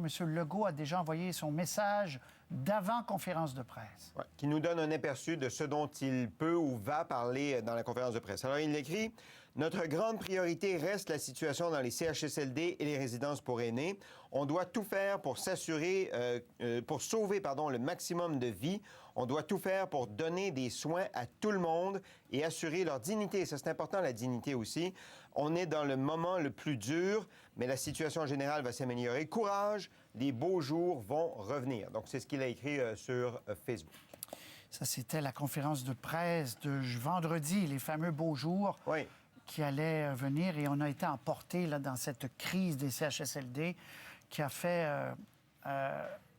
M. Legault a déjà envoyé son message d'avant-conférence de presse. Ouais, qui nous donne un aperçu de ce dont il peut ou va parler dans la conférence de presse. Alors, il écrit « Notre grande priorité reste la situation dans les CHSLD et les résidences pour aînés. On doit tout faire pour s'assurer, pour sauver le maximum de vies. On doit tout faire pour donner des soins à tout le monde et assurer leur dignité. » Ça, c'est important, la dignité aussi. On est dans le moment le plus dur, mais la situation générale va s'améliorer. Courage, les beaux jours vont revenir. Donc, c'est ce qu'il a écrit sur Facebook. Ça, c'était la conférence de presse de vendredi, les fameux beaux jours qui allaient venir. Et on a été emportés là, dans cette crise des CHSLD qui a fait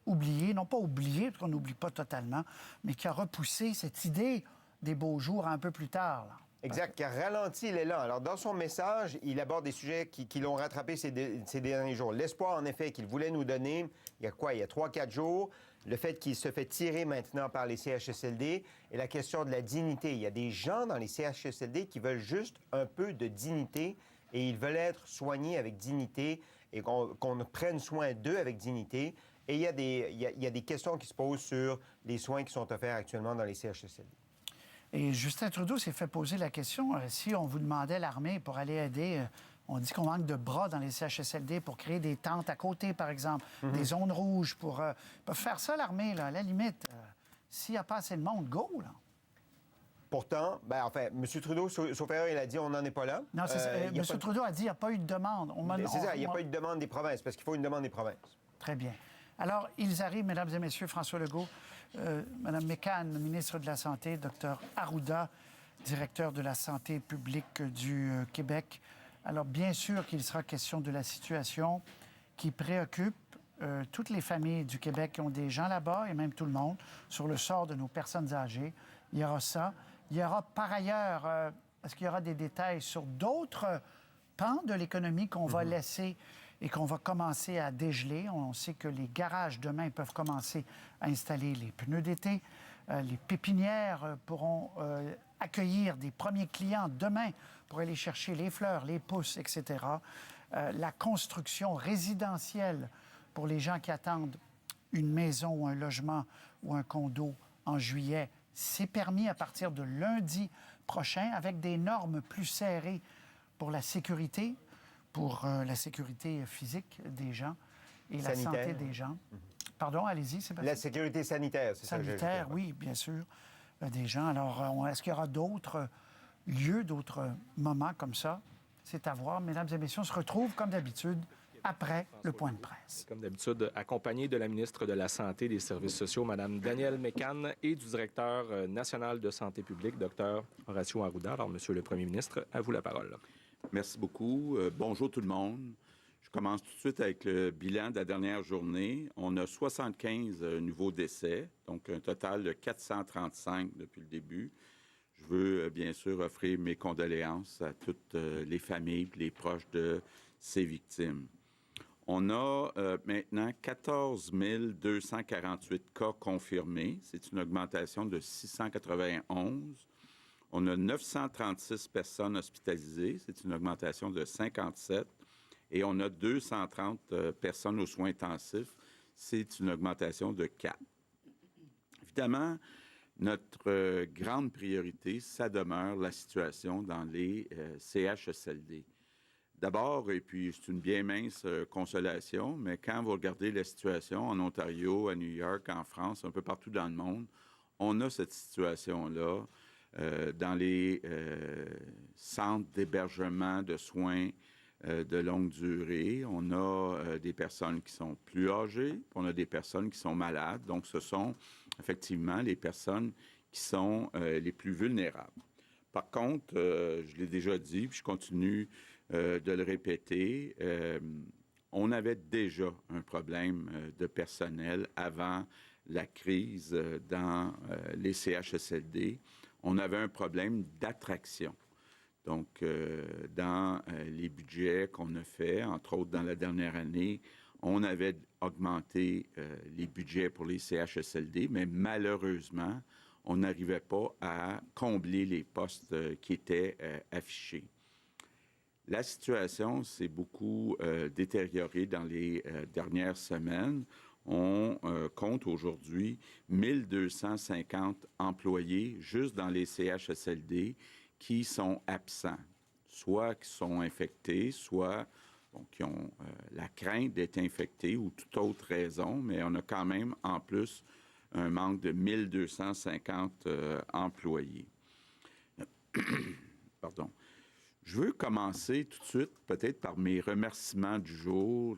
oublier, non pas oublier, parce qu'on n'oublie pas totalement, mais qui a repoussé cette idée des beaux jours un peu plus tard. Là. Exact, qui a ralenti l'élan. Alors, dans son message, il aborde des sujets qui l'ont rattrapé ces derniers jours. L'espoir, en effet, qu'il voulait nous donner, il y a 3-4 jours, le fait qu'il se fait tirer maintenant par les CHSLD et la question de la dignité. Il y a des gens dans les CHSLD qui veulent juste un peu de dignité et ils veulent être soignés avec dignité et qu'on prenne soin d'eux avec dignité. Et il y a des questions qui se posent sur les soins qui sont offerts actuellement dans les CHSLD. Et Justin Trudeau s'est fait poser la question, si on vous demandait l'armée pour aller aider, on dit qu'on manque de bras dans les CHSLD pour créer des tentes à côté, par exemple, des zones rouges pour faire ça, l'armée, là, à la limite. S'il n'y a pas assez de monde, go, là. Pourtant, M. Trudeau, sauf erreur, il a dit on n'en est pas là. Non, c'est ça. M. Trudeau a dit qu'il n'y a pas eu de demande. C'est ça, il n'y a pas eu de demande des provinces, parce qu'il faut une demande des provinces. Très bien. Alors, ils arrivent, mesdames et messieurs, François Legault, Mme McCann, ministre de la Santé, Dr Arruda, directeur de la santé publique du Québec. Alors, bien sûr qu'il sera question de la situation qui préoccupe toutes les familles du Québec qui ont des gens là-bas, et même tout le monde, sur le sort de nos personnes âgées. Il y aura ça. Il y aura par ailleurs, est-ce qu'il y aura des détails sur d'autres pans de l'économie qu'on va laisser et qu'on va commencer à dégeler? On sait que les garages, demain, peuvent commencer à installer les pneus d'été. Les pépinières pourront accueillir des premiers clients demain pour aller chercher les fleurs, les pousses, etc. La construction résidentielle pour les gens qui attendent une maison ou un logement ou un condo en juillet, c'est permis à partir de lundi prochain avec des normes plus serrées pour la sécurité, physique des gens et la santé des gens. Pardon, allez-y, Sébastien. La sécurité sanitaire, c'est ça que j'ai dit. Sanitaire, oui, bien sûr, des gens. Alors, est-ce qu'il y aura d'autres lieux, d'autres moments comme ça? C'est à voir. Mesdames et messieurs, on se retrouve, comme d'habitude, après le point de presse. Comme d'habitude, accompagné de la ministre de la Santé et des Services sociaux, Mme Danielle McCann, et du directeur national de santé publique, Dr Horacio Arruda. Alors, Monsieur le Premier ministre, à vous la parole. Merci beaucoup. Bonjour tout le monde. Je commence tout de suite avec le bilan de la dernière journée. On a 75 nouveaux décès, donc un total de 435 depuis le début. Je veux bien sûr offrir mes condoléances à toutes les familles et les proches de ces victimes. On a maintenant 14 248 cas confirmés. C'est une augmentation de 691. On a 936 personnes hospitalisées. C'est une augmentation de 57. Et on a 230 personnes aux soins intensifs. C'est une augmentation de 4. Évidemment, notre grande priorité, ça demeure la situation dans les CHSLD. D'abord, et puis c'est une bien mince consolation, mais quand vous regardez la situation en Ontario, à New York, en France, un peu partout dans le monde, on a cette situation-là dans les centres d'hébergement de soins de longue durée. On a des personnes qui sont plus âgées, puis on a des personnes qui sont malades. Donc, ce sont effectivement les personnes qui sont les plus vulnérables. Par contre, je l'ai déjà dit, puis je continue de le répéter, on avait déjà un problème de personnel avant la crise dans les CHSLD. On avait un problème d'attraction. Donc, dans les budgets qu'on a faits, entre autres dans la dernière année, on avait augmenté les budgets pour les CHSLD, mais malheureusement, on n'arrivait pas à combler les postes qui étaient affichés. La situation s'est beaucoup détériorée dans les dernières semaines. On compte aujourd'hui 1250 employés juste dans les CHSLD qui sont absents, soit qui sont infectés, soit qui ont la crainte d'être infectés ou toute autre raison, mais on a quand même en plus un manque de 1250 employés. Pardon. Je veux commencer tout de suite peut-être par mes remerciements du jour.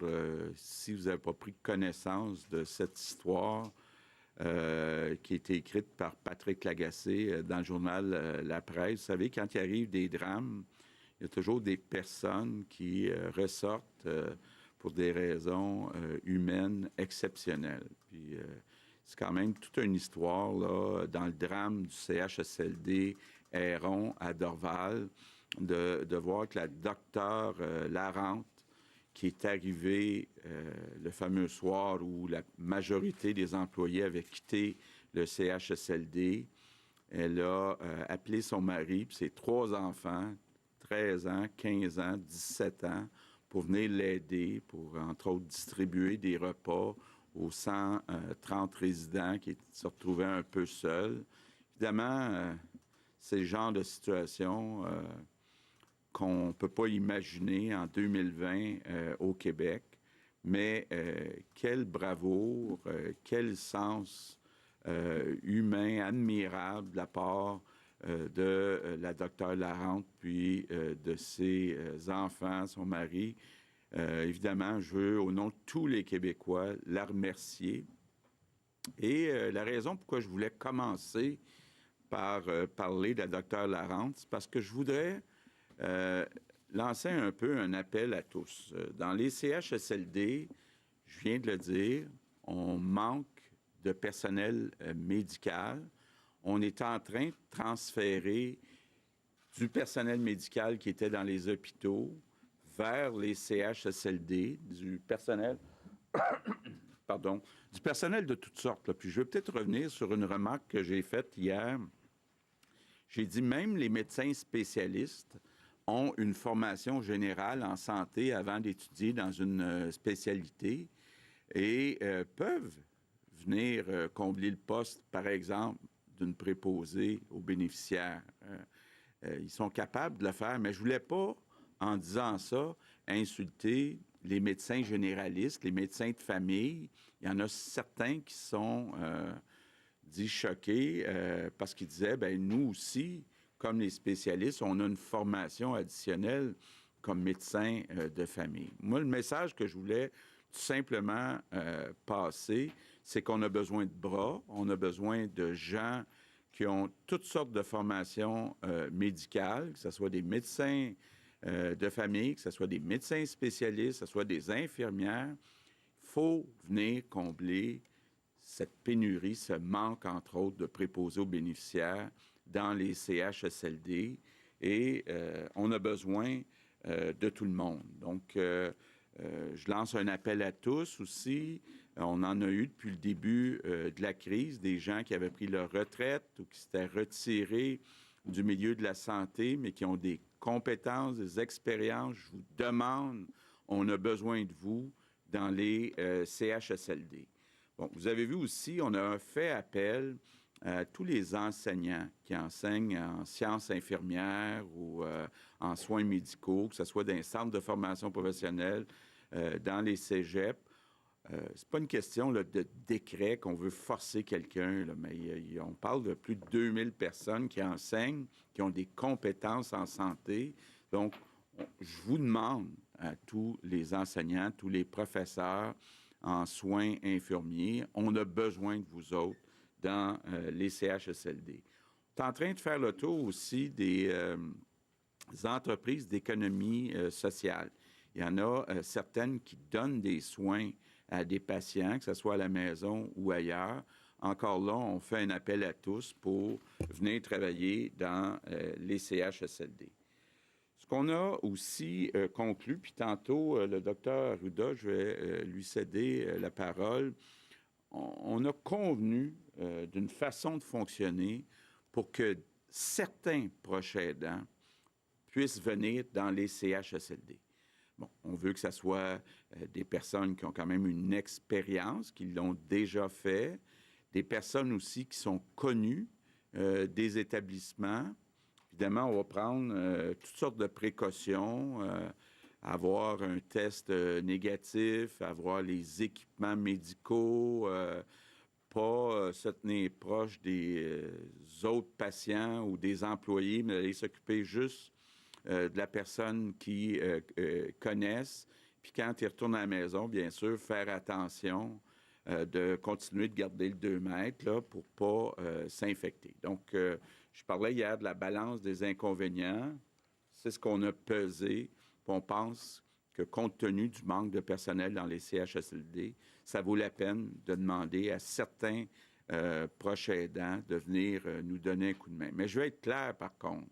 Si vous n'avez pas pris connaissance de cette histoire qui a été écrite par Patrick Lagacé dans le journal La Presse, vous savez, quand il arrive des drames, il y a toujours des personnes qui ressortent pour des raisons humaines exceptionnelles. Puis c'est quand même toute une histoire là, dans le drame du CHSLD Héron à Dorval, de voir que la docteure Larente, qui est arrivée le fameux soir où la majorité des employés avaient quitté le CHSLD, elle a appelé son mari et ses 3 enfants, 13 ans, 15 ans, 17 ans, pour venir l'aider, pour, entre autres, distribuer des repas aux 130 résidents qui se retrouvaient un peu seuls. Évidemment, c'est le genre de situation qu'on ne peut pas imaginer en 2020 au Québec, mais quelle bravoure, quel sens humain admirable de la part de la docteure Larente, puis de ses enfants, son mari. Évidemment, je veux, au nom de tous les Québécois, la remercier. Et la raison pourquoi je voulais commencer par parler de la docteure Larente, c'est parce que je voudrais lancer un peu un appel à tous. Dans les CHSLD, je viens de le dire, on manque de personnel médical. On est en train de transférer du personnel médical qui était dans les hôpitaux vers les CHSLD, du personnel de toutes sortes. Là. Puis je vais peut-être revenir sur une remarque que j'ai faite hier. J'ai dit même les médecins spécialistes ont une formation générale en santé avant d'étudier dans une spécialité et peuvent venir combler le poste, par exemple, d'une préposée aux bénéficiaires. Ils sont capables de le faire, mais je ne voulais pas, en disant ça, insulter les médecins généralistes, les médecins de famille. Il y en a certains qui sont dits choqués parce qu'ils disaient, bien, nous aussi, comme les spécialistes, on a une formation additionnelle comme médecin de famille. Moi, le message que je voulais tout simplement passer, c'est qu'on a besoin de bras, on a besoin de gens qui ont toutes sortes de formations médicales, que ce soit des médecins de famille, que ce soit des médecins spécialistes, que ce soit des infirmières. Il faut venir combler cette pénurie, ce manque, entre autres, de préposés aux bénéficiaires dans les CHSLD. Et on a besoin de tout le monde. Donc, je lance un appel à tous aussi. On en a eu depuis le début de la crise, des gens qui avaient pris leur retraite ou qui s'étaient retirés du milieu de la santé, mais qui ont des compétences, des expériences. Je vous demande, on a besoin de vous dans les CHSLD. Bon, vous avez vu aussi, on a fait appel à tous les enseignants qui enseignent en sciences infirmières ou en soins médicaux, que ce soit dans les centres de formation professionnelle, dans les cégeps. C'est pas une question là, de décret qu'on veut forcer quelqu'un, là, mais on parle de plus de 2000 personnes qui enseignent, qui ont des compétences en santé. Donc, je vous demande à tous les enseignants, tous les professeurs en soins infirmiers, on a besoin de vous autres dans les CHSLD. On est en train de faire le tour aussi des entreprises d'économie sociale. Il y en a certaines qui donnent des soins à des patients, que ce soit à la maison ou ailleurs. Encore là, on fait un appel à tous pour venir travailler dans les CHSLD. Ce qu'on a aussi conclu, puis tantôt, le docteur Arruda, je vais lui céder la parole, on a convenu d'une façon de fonctionner pour que certains proches aidants puissent venir dans les CHSLD. Bon, on veut que ce soit des personnes qui ont quand même une expérience, qui l'ont déjà fait, des personnes aussi qui sont connues des établissements. Évidemment, on va prendre toutes sortes de précautions, avoir un test négatif, avoir les équipements médicaux, pas se tenir proche des autres patients ou des employés, mais aller s'occuper juste de la personne qui connaissent. Puis quand ils retournent à la maison, bien sûr, faire attention de continuer de garder le 2 mètres là, pour ne pas s'infecter. Donc, je parlais hier de la balance des inconvénients. C'est ce qu'on a pesé. On pense que compte tenu du manque de personnel dans les CHSLD, ça vaut la peine de demander à certains proches aidants de venir nous donner un coup de main. Mais je vais être clair, par contre.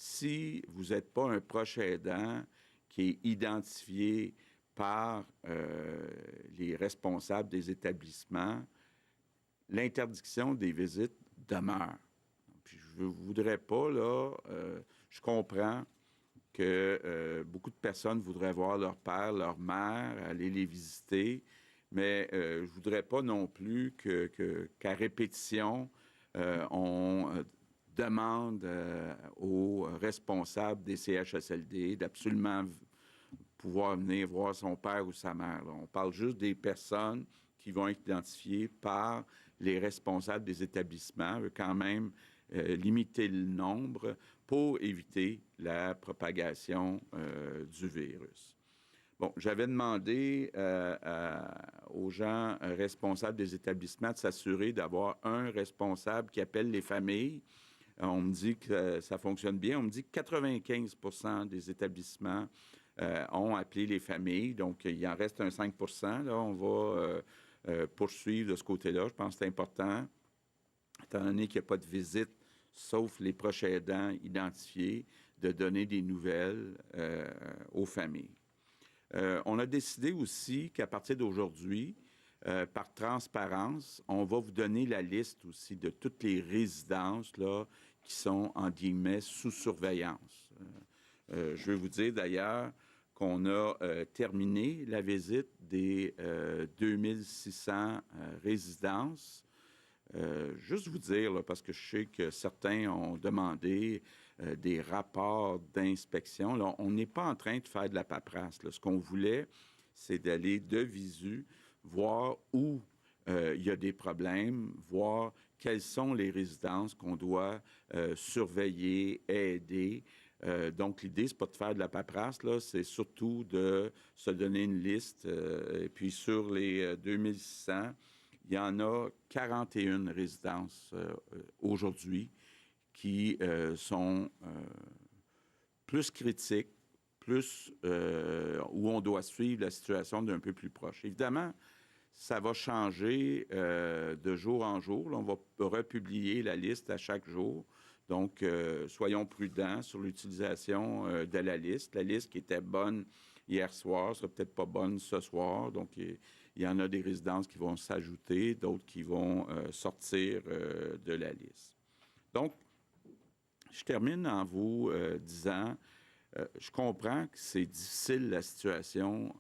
Si vous n'êtes pas un proche aidant qui est identifié par les responsables des établissements, l'interdiction des visites demeure. Puis je ne voudrais pas, là, je comprends que beaucoup de personnes voudraient voir leur père, leur mère, aller les visiter, mais je ne voudrais pas non plus qu'à répétition, on demande aux responsables des CHSLD d'absolument pouvoir venir voir son père ou sa mère. Là. On parle juste des personnes qui vont être identifiées par les responsables des établissements, quand même limiter le nombre pour éviter la propagation du virus. Bon, j'avais demandé aux gens responsables des établissements de s'assurer d'avoir un responsable qui appelle les familles. On me dit que ça fonctionne bien. On me dit que 95% des établissements ont appelé les familles. Donc, il en reste un 5%. Là, on va poursuivre de ce côté-là. Je pense que c'est important, étant donné qu'il n'y a pas de visite, sauf les proches aidants identifiés, de donner des nouvelles aux familles. On a décidé aussi qu'à partir d'aujourd'hui, par transparence, on va vous donner la liste aussi de toutes les résidences là, qui sont, en guillemets, sous surveillance. Je veux vous dire d'ailleurs qu'on a terminé la visite des 2600 résidences. Juste vous dire, là, parce que je sais que certains ont demandé des rapports d'inspection. Là, on n'est pas en train de faire de la paperasse. Là. Ce qu'on voulait, c'est d'aller de visu, voir où il y a des problèmes, voir quelles sont les résidences qu'on doit surveiller, aider. Donc, l'idée, c'est pas de faire de la paperasse, là, c'est surtout de se donner une liste. Et puis, sur les 2600, il y en a 41 résidences aujourd'hui qui sont plus critiques, plus où on doit suivre la situation d'un peu plus proche. Évidemment, ça va changer de jour en jour. Là, on va republier la liste à chaque jour. Donc, soyons prudents sur l'utilisation de la liste. La liste qui était bonne hier soir sera peut-être pas bonne ce soir. Donc, il y en a des résidences qui vont s'ajouter, d'autres qui vont sortir de la liste. Donc, je termine en vous disant, je comprends que c'est difficile la situation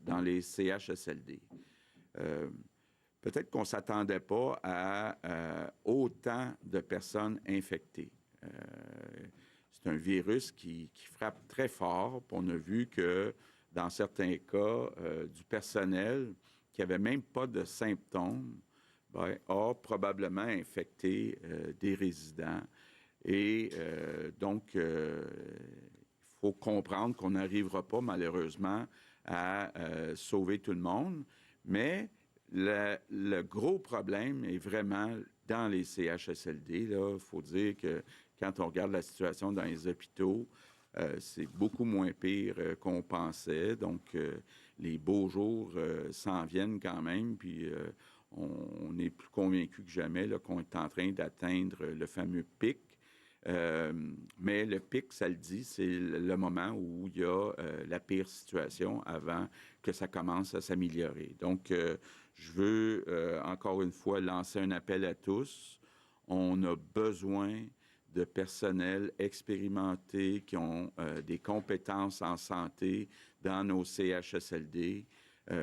dans les CHSLD. Peut-être qu'on ne s'attendait pas à autant de personnes infectées. C'est un virus qui frappe très fort. On a vu que dans certains cas, du personnel qui n'avait même pas de symptômes a probablement infecté des résidents. Et donc, il faut comprendre qu'on n'arrivera pas malheureusement à sauver tout le monde, mais le gros problème est vraiment dans les CHSLD. Il faut dire que quand on regarde la situation dans les hôpitaux, c'est beaucoup moins pire qu'on pensait. Donc, les beaux jours s'en viennent quand même, puis on est plus convaincu que jamais là, qu'on est en train d'atteindre le fameux pic. Mais le pic, ça le dit, c'est le moment où il y a la pire situation avant que ça commence à s'améliorer. Donc, je veux encore une fois lancer un appel à tous. On a besoin de personnel expérimenté qui ont des compétences en santé dans nos CHSLD.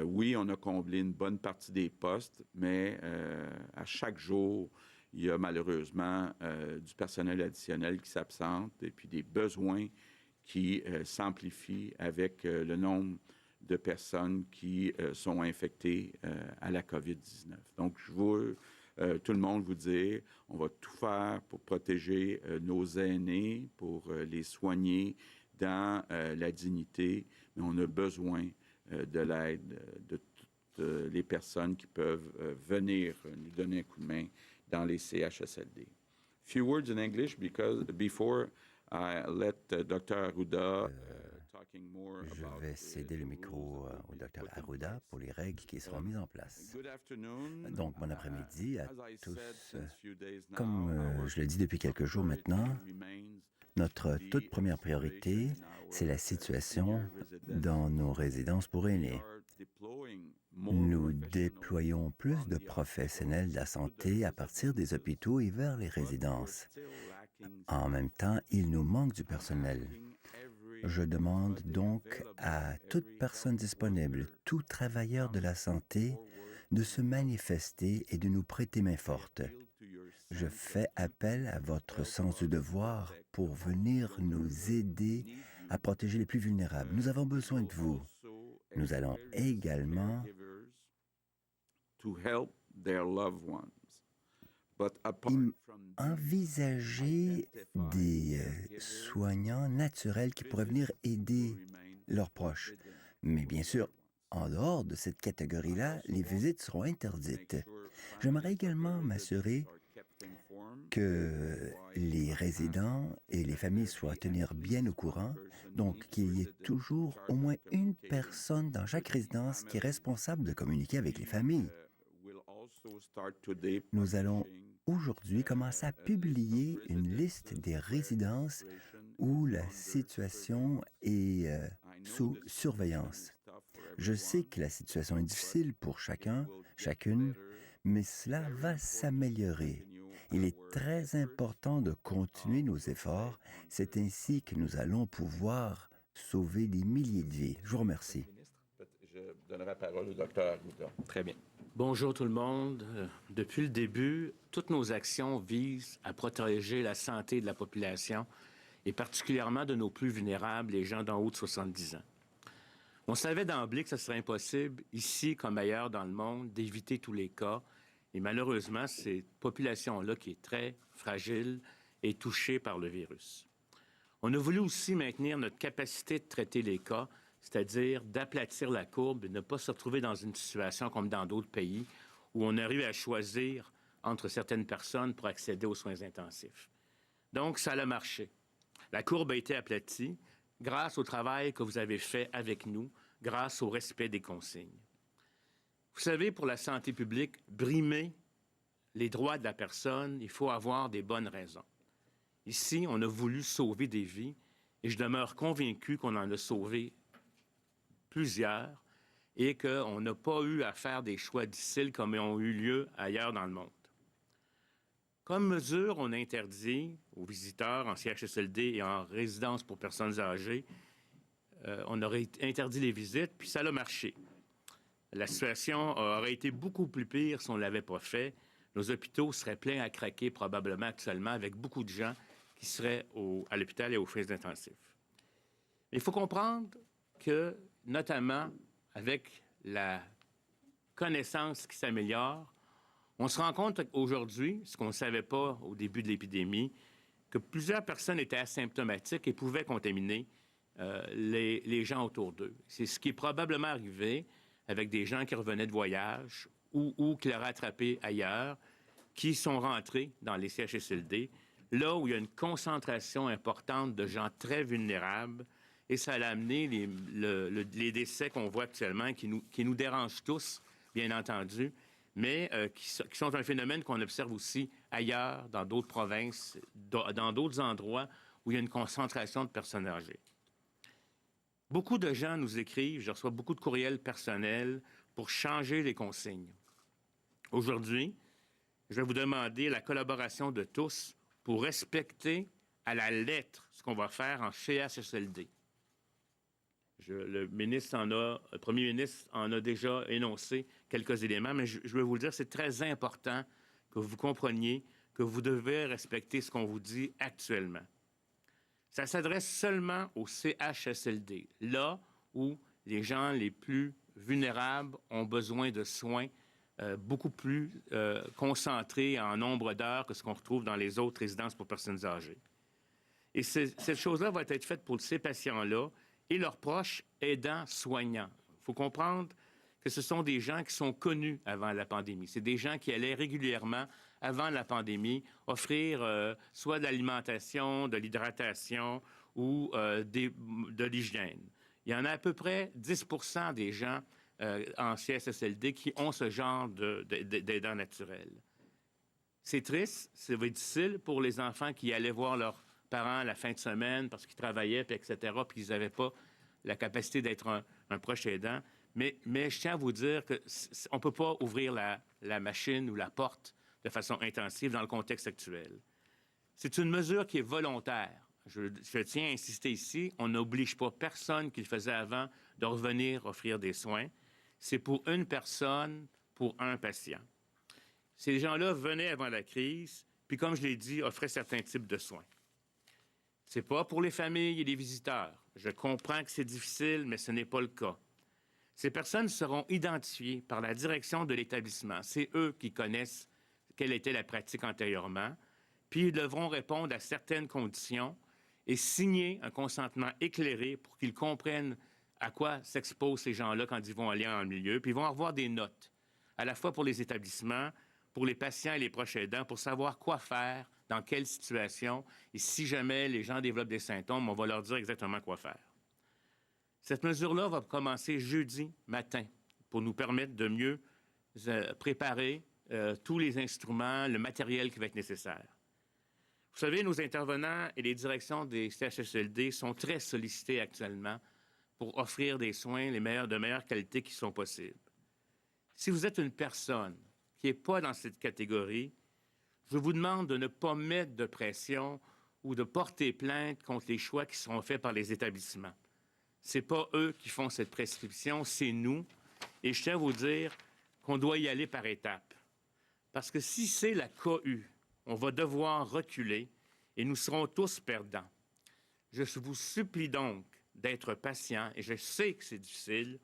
Oui, on a comblé une bonne partie des postes, mais à chaque jour, il y a malheureusement du personnel additionnel qui s'absente et puis des besoins qui s'amplifient avec le nombre de personnes qui sont infectées à la COVID-19. Donc, je veux tout le monde vous dire, on va tout faire pour protéger nos aînés, pour les soigner dans la dignité, mais on a besoin de l'aide de toutes les personnes qui peuvent venir nous donner un coup de main dans les CHSLD. Few words in English because before I let Dr. Arruda talking more Je about vais céder le micro au Dr. Arruda pour les règles qui seront mises en place. Donc, bon après-midi à tous. Comme je le dis depuis quelques jours maintenant, notre toute première priorité, c'est la situation dans nos résidences pour aînés. Nous déployons plus de professionnels de la santé à partir des hôpitaux et vers les résidences. En même temps, il nous manque du personnel. Je demande donc à toute personne disponible, tout travailleur de la santé, de se manifester et de nous prêter main forte. Je fais appel à votre sens du devoir pour venir nous aider à protéger les plus vulnérables. Nous avons besoin de vous. Nous allons également envisager des soignants naturels qui pourraient venir aider leurs proches. Mais bien sûr, en dehors de cette catégorie-là, les visites seront interdites. J'aimerais également m'assurer que les résidents et les familles soient tenir bien au courant, donc qu'il y ait toujours au moins une personne dans chaque résidence qui est responsable de communiquer avec les familles. Nous allons aujourd'hui commencer à publier une liste des résidences où la situation est sous surveillance. Je sais que la situation est difficile pour chacun, chacune, mais cela va s'améliorer. Il est très important de continuer nos efforts. C'est ainsi que nous allons pouvoir sauver des milliers de vies. Je vous remercie. Je donnerai la parole au docteur Arruda. Très bien. Bonjour tout le monde. Depuis le début, toutes nos actions visent à protéger la santé de la population et particulièrement de nos plus vulnérables, les gens d'en haut de 70 ans. On savait d'emblée que ce serait impossible, ici comme ailleurs dans le monde, d'éviter tous les cas. Et malheureusement, cette population-là qui est très fragile est touchée par le virus. On a voulu aussi maintenir notre capacité de traiter les cas, c'est-à-dire d'aplatir la courbe et ne pas se retrouver dans une situation comme dans d'autres pays où on arrive à choisir entre certaines personnes pour accéder aux soins intensifs. Donc, ça a marché. La courbe a été aplatie grâce au travail que vous avez fait avec nous, grâce au respect des consignes. Vous savez, pour la santé publique, brimer les droits de la personne, il faut avoir des bonnes raisons. Ici, on a voulu sauver des vies et je demeure convaincu qu'on en a sauvé plusieurs et qu'on n'a pas eu à faire des choix difficiles comme ils ont eu lieu ailleurs dans le monde. Comme mesure, on a interdit aux visiteurs en CHSLD et en résidence pour personnes âgées, on aurait interdit les visites, puis ça a marché. La situation aurait été beaucoup plus pire si on ne l'avait pas fait. Nos hôpitaux seraient pleins à craquer probablement actuellement avec beaucoup de gens qui seraient à l'hôpital et aux soins intensifs. Mais il faut comprendre que, notamment avec la connaissance qui s'améliore, on se rend compte aujourd'hui, ce qu'on ne savait pas au début de l'épidémie, que plusieurs personnes étaient asymptomatiques et pouvaient contaminer les gens autour d'eux. C'est ce qui est probablement arrivé avec des gens qui revenaient de voyage ou qui l'auraient attrapé ailleurs, qui sont rentrés dans les CHSLD, là où il y a une concentration importante de gens très vulnérables, et ça a amené les décès qu'on voit actuellement, qui nous dérangent tous, bien entendu, mais qui sont un phénomène qu'on observe aussi ailleurs, dans d'autres provinces, dans d'autres endroits où il y a une concentration de personnes âgées. Beaucoup de gens nous écrivent, je reçois beaucoup de courriels personnels pour changer les consignes. Aujourd'hui, je vais vous demander la collaboration de tous pour respecter à la lettre ce qu'on va faire en CHSLD. Le premier ministre en a déjà énoncé quelques éléments, mais je veux vous le dire, c'est très important que vous compreniez que vous devez respecter ce qu'on vous dit actuellement. Ça s'adresse seulement au CHSLD, là où les gens les plus vulnérables ont besoin de soins beaucoup plus concentrés en nombre d'heures que ce qu'on retrouve dans les autres résidences pour personnes âgées. Et cette chose-là va être faite pour ces patients-là et leurs proches aidants soignants. Il faut comprendre que ce sont des gens qui sont connus avant la pandémie. C'est des gens qui allaient régulièrement, avant la pandémie, offrir soit de l'alimentation, de l'hydratation ou de l'hygiène. Il y en a à peu près 10 % des gens en CHSLD qui ont ce genre d'aidants naturels. C'est triste, ça va être difficile pour les enfants qui allaient voir leurs parents la fin de semaine parce qu'ils travaillaient, puis etc., puis ils n'avaient pas la capacité d'être un proche aidant. Mais je tiens à vous dire qu'on ne peut pas ouvrir la machine ou la porte de façon intensive dans le contexte actuel. C'est une mesure qui est volontaire. Je tiens à insister ici, on n'oblige pas personne qui le faisait avant de revenir offrir des soins. C'est pour une personne, pour un patient. Ces gens-là venaient avant la crise, puis comme je l'ai dit, offraient certains types de soins. C'est pas pour les familles et les visiteurs. Je comprends que c'est difficile, mais ce n'est pas le cas. Ces personnes seront identifiées par la direction de l'établissement. C'est eux qui connaissent quelle était la pratique antérieurement, puis ils devront répondre à certaines conditions et signer un consentement éclairé pour qu'ils comprennent à quoi s'exposent ces gens-là quand ils vont aller en milieu, puis ils vont avoir des notes, à la fois pour les établissements, pour les patients et les proches aidants, pour savoir quoi faire, dans quelle situation, et si jamais les gens développent des symptômes, on va leur dire exactement quoi faire. Cette mesure-là va commencer jeudi matin pour nous permettre de mieux préparer tous les instruments, le matériel qui va être nécessaire. Vous savez, nos intervenants et les directions des CHSLD sont très sollicités actuellement pour offrir des soins de meilleure qualité qui sont possibles. Si vous êtes une personne qui n'est pas dans cette catégorie, je vous demande de ne pas mettre de pression ou de porter plainte contre les choix qui seront faits par les établissements. Ce n'est pas eux qui font cette prescription, c'est nous. Et je tiens à vous dire qu'on doit y aller par étapes. Parce que si c'est la cohue, on va devoir reculer et nous serons tous perdants. Je vous supplie donc d'être patient, et je sais que c'est difficile,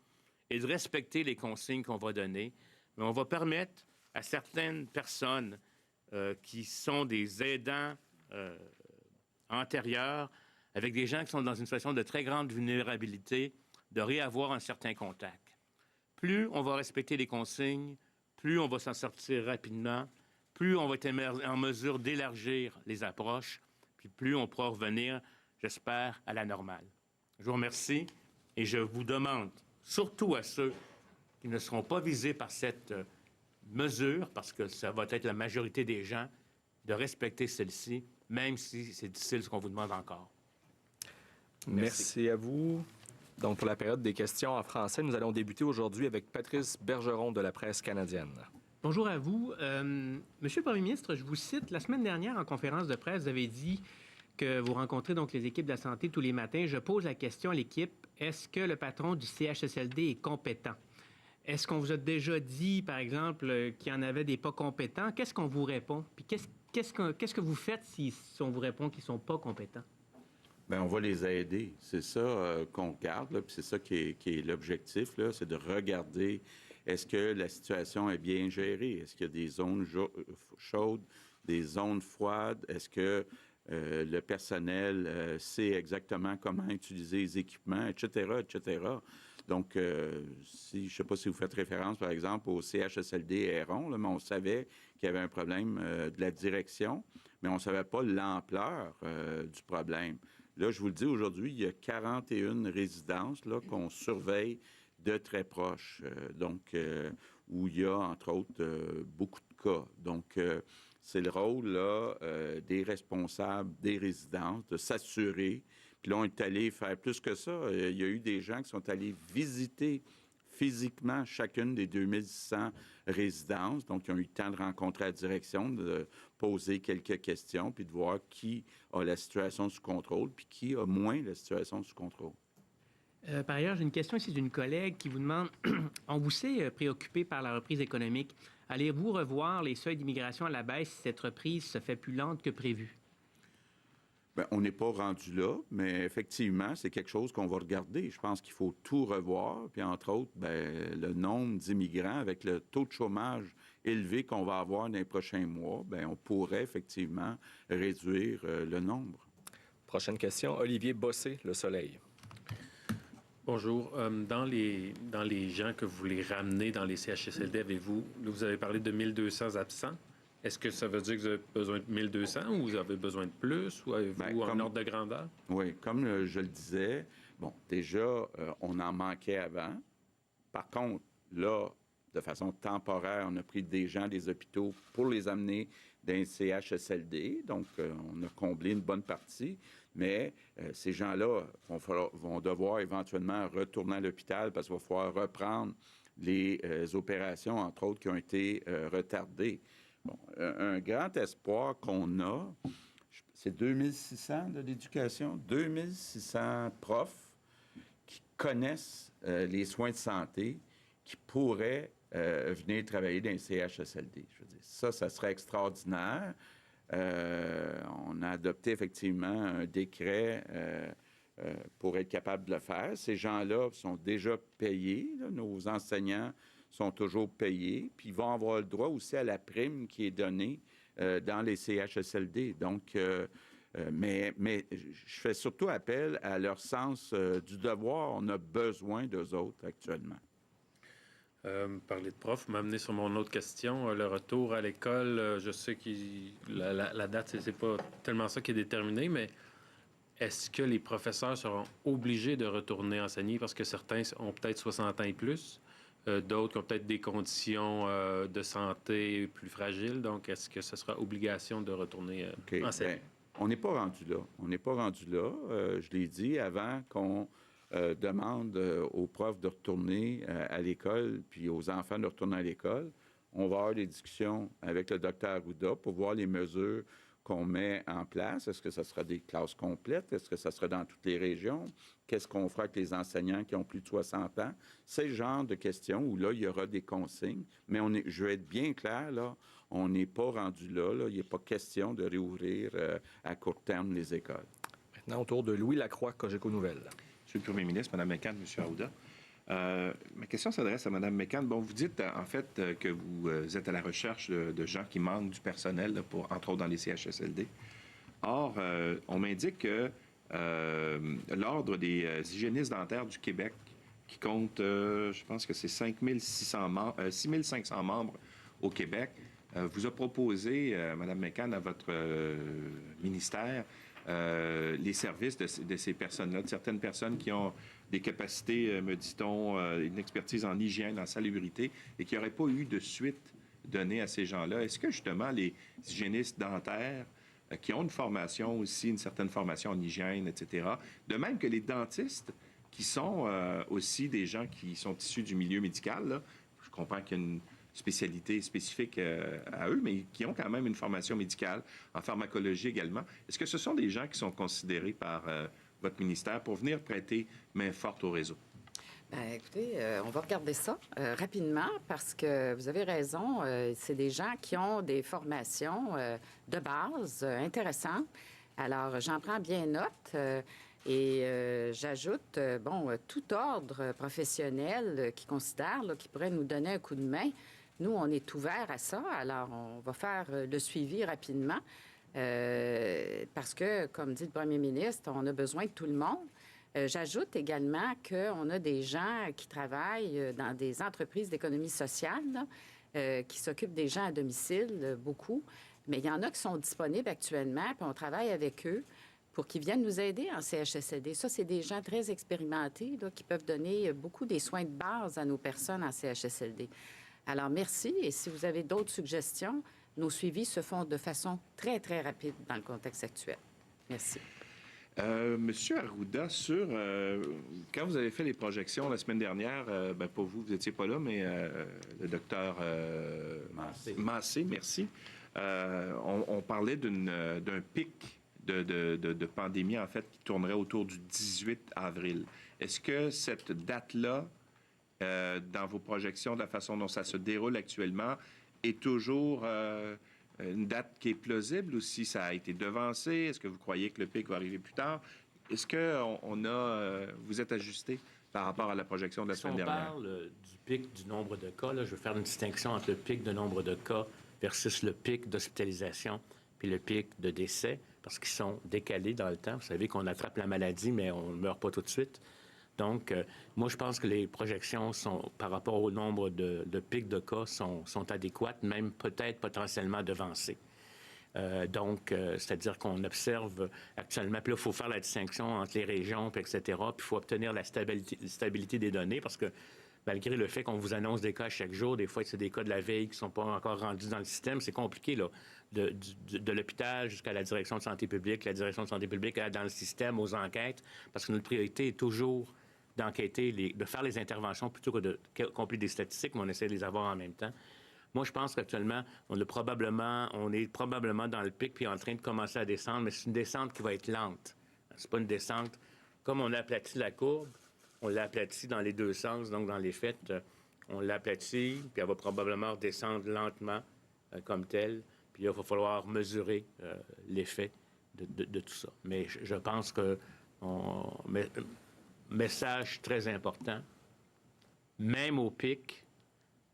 et de respecter les consignes qu'on va donner, mais on va permettre à certaines personnes qui sont des aidants antérieurs, avec des gens qui sont dans une situation de très grande vulnérabilité, de réavoir un certain contact. Plus on va respecter les consignes, plus on va s'en sortir rapidement, plus on va être en mesure d'élargir les approches, puis plus on pourra revenir, j'espère, à la normale. Je vous remercie et je vous demande, surtout à ceux qui ne seront pas visés par cette mesure, parce que ça va être la majorité des gens, de respecter celle-ci, même si c'est difficile ce qu'on vous demande encore. Merci à vous. Donc, pour la période des questions en français, nous allons débuter aujourd'hui avec Patrice Bergeron de la Presse canadienne. Bonjour à vous. Monsieur le Premier ministre, je vous cite, la semaine dernière, en conférence de presse, vous avez dit que vous rencontrez donc les équipes de la santé tous les matins. Je pose la question à l'équipe, est-ce que le patron du CHSLD est compétent? Est-ce qu'on vous a déjà dit, par exemple, qu'il y en avait des pas compétents? Qu'est-ce qu'on vous répond? Puis qu'est-ce que vous faites si on vous répond qu'ils ne sont pas compétents? Bien, on va les aider. C'est ça qu'on regarde, là, puis c'est ça qui est l'objectif, là, c'est de regarder est-ce que la situation est bien gérée? Est-ce qu'il y a des zones chaudes, des zones froides? Est-ce que le personnel sait exactement comment utiliser les équipements, etc., etc.? Donc, je ne sais pas si vous faites référence, par exemple, au CHSLD Héron, là, mais on savait qu'il y avait un problème de la direction, mais on ne savait pas l'ampleur du problème. Là, je vous le dis, aujourd'hui, il y a 41 résidences là, qu'on surveille de très proche, où il y a, entre autres, beaucoup de cas. Donc, c'est le rôle là, des responsables des résidences de s'assurer. Puis là, on est allé faire plus que ça. Il y a eu des gens qui sont allés visiter physiquement chacune des 2600 résidences. Donc, ils ont eu le temps de rencontrer la direction, de poser quelques questions, puis de voir qui a la situation sous contrôle, puis qui a moins la situation sous contrôle. Par ailleurs, j'ai une question ici d'une collègue qui vous demande, on vous sait préoccupé par la reprise économique. Allez-vous revoir les seuils d'immigration à la baisse si cette reprise se fait plus lente que prévu? Bien, on n'est pas rendu là, mais effectivement, c'est quelque chose qu'on va regarder. Je pense qu'il faut tout revoir. Puis, entre autres, bien, le nombre d'immigrants avec le taux de chômage élevé qu'on va avoir dans les prochains mois, bien, on pourrait effectivement réduire le nombre. Prochaine question, Olivier Bossé, Le Soleil. Bonjour. Dans les gens que vous voulez ramener dans les CHSLD, vous avez parlé de 1200 absents. Est-ce que ça veut dire que vous avez besoin de 1200 ou vous avez besoin de plus? Ou avez-vous un ordre de grandeur? Oui, comme je le disais, bon, déjà, on en manquait avant. Par contre, là, de façon temporaire, on a pris des gens des hôpitaux pour les amener dans les CHSLD. Donc, on a comblé une bonne partie. Mais ces gens-là vont devoir éventuellement retourner à l'hôpital parce qu'il va falloir reprendre les opérations, entre autres, qui ont été retardées. Bon, un grand espoir qu'on a, c'est 2600 de l'éducation, 2600 profs qui connaissent les soins de santé, qui pourraient venir travailler dans les CHSLD. Je veux dire, ça serait extraordinaire. On a adopté effectivement un décret pour être capable de le faire. Ces gens-là sont déjà payés. Là. Nos enseignants sont toujours payés. Puis ils vont avoir le droit aussi à la prime qui est donnée dans les CHSLD. Donc, mais je fais surtout appel à leur sens du devoir. On a besoin d'eux autres actuellement. Parler de profs m'a amené sur mon autre question. Le retour à l'école, je sais que la date, c'est pas tellement ça qui est déterminé, mais est-ce que les professeurs seront obligés de retourner enseigner parce que certains ont peut-être 60 ans et plus, d'autres qui ont peut-être des conditions de santé plus fragiles. Donc, est-ce que ce sera obligation de retourner enseigner? Bien, on n'est pas rendu là. On n'est pas rendu là. Je l'ai dit avant qu'on demande aux profs de retourner à l'école, puis aux enfants de retourner à l'école. On va avoir des discussions avec le Dr Arruda pour voir les mesures qu'on met en place. Est-ce que ça sera des classes complètes? Est-ce que ça sera dans toutes les régions? Qu'est-ce qu'on fera avec les enseignants qui ont plus de 60 ans? C'est le genre de questions où là, il y aura des consignes. Mais je vais être bien clair, là, on n'est pas rendu là. Il n'est pas question de réouvrir à court terme les écoles. Maintenant, au tour de Louis Lacroix, Cogeco Nouvelles. Monsieur le Premier ministre, Mme McCann, M. Arruda. Ma question s'adresse à Mme McCann. Bon, vous dites en fait que vous êtes à la recherche de gens qui manquent du personnel, là, entre autres dans les CHSLD. Or, on m'indique que l'Ordre des hygiénistes dentaires du Québec, qui compte, je pense que c'est 6500 membres au Québec, vous a proposé, Mme McCann, à votre ministère, les services de ces personnes-là, de certaines personnes qui ont des capacités, me dit-on, une expertise en hygiène, en salubrité, et qui n'auraient pas eu de suite donnée à ces gens-là. Est-ce que, justement, les hygiénistes dentaires, qui ont une formation aussi, une certaine formation en hygiène, etc., de même que les dentistes, qui sont aussi des gens qui sont issus du milieu médical, là, je comprends qu'il y a une spécialité spécifique à eux, mais qui ont quand même une formation médicale, en pharmacologie également. Est-ce que ce sont des gens qui sont considérés par votre ministère pour venir prêter main forte au réseau? Bien, écoutez, on va regarder ça rapidement parce que vous avez raison, c'est des gens qui ont des formations de base intéressantes. Alors, j'en prends bien note et j'ajoute, tout ordre professionnel qui considère qui pourrait nous donner un coup de main. Nous, on est ouvert à ça, alors on va faire le suivi rapidement parce que, comme dit le premier ministre, on a besoin de tout le monde. J'ajoute également qu'on a des gens qui travaillent dans des entreprises d'économie sociale, là, qui s'occupent des gens à domicile, beaucoup. Mais il y en a qui sont disponibles actuellement, puis on travaille avec eux pour qu'ils viennent nous aider en CHSLD. Ça, c'est des gens très expérimentés là, qui peuvent donner beaucoup des soins de base à nos personnes en CHSLD. Alors, merci. Et si vous avez d'autres suggestions, nos suivis se font de façon très, très rapide dans le contexte actuel. Merci. Monsieur Arruda, quand vous avez fait les projections la semaine dernière, pas vous n'étiez pas là, mais le docteur Massé, merci. On parlait d'un pic de pandémie, en fait, qui tournerait autour du 18 avril. Est-ce que cette date-là, dans vos projections, de la façon dont ça se déroule actuellement, est toujours une date qui est plausible ou si ça a été devancé? Est-ce que vous croyez que le pic va arriver plus tard? Est-ce que vous êtes ajusté par rapport à la projection de la semaine dernière? Si on parle du pic du nombre de cas, là, je vais faire une distinction entre le pic de nombre de cas versus le pic d'hospitalisation puis le pic de décès, parce qu'ils sont décalés dans le temps. Vous savez qu'on attrape la maladie, mais on ne meurt pas tout de suite. Donc, moi, je pense que les projections sont, par rapport au nombre de pics de cas, sont adéquates, même peut-être potentiellement devancées. C'est-à-dire qu'on observe actuellement, puis là, il faut faire la distinction entre les régions, puis etc., puis il faut obtenir la stabilité des données, parce que malgré le fait qu'on vous annonce des cas chaque jour, des fois, c'est des cas de la veille qui ne sont pas encore rendus dans le système, c'est compliqué, là, de l'hôpital jusqu'à la direction de santé publique, la direction de santé publique dans le système, aux enquêtes, parce que notre priorité est toujours d'enquêter, de faire les interventions plutôt que de compléter des statistiques, mais on essaie de les avoir en même temps. Moi, je pense qu'actuellement, on est probablement dans le pic puis en train de commencer à descendre, mais c'est une descente qui va être lente. C'est pas une descente. Comme on a aplati la courbe, on l'a aplati dans les deux sens, donc dans les faits, on l'aplatit, puis elle va probablement redescendre lentement comme telle. Puis là, il va falloir mesurer l'effet de tout ça. Mais je pense que message très important, même au pic,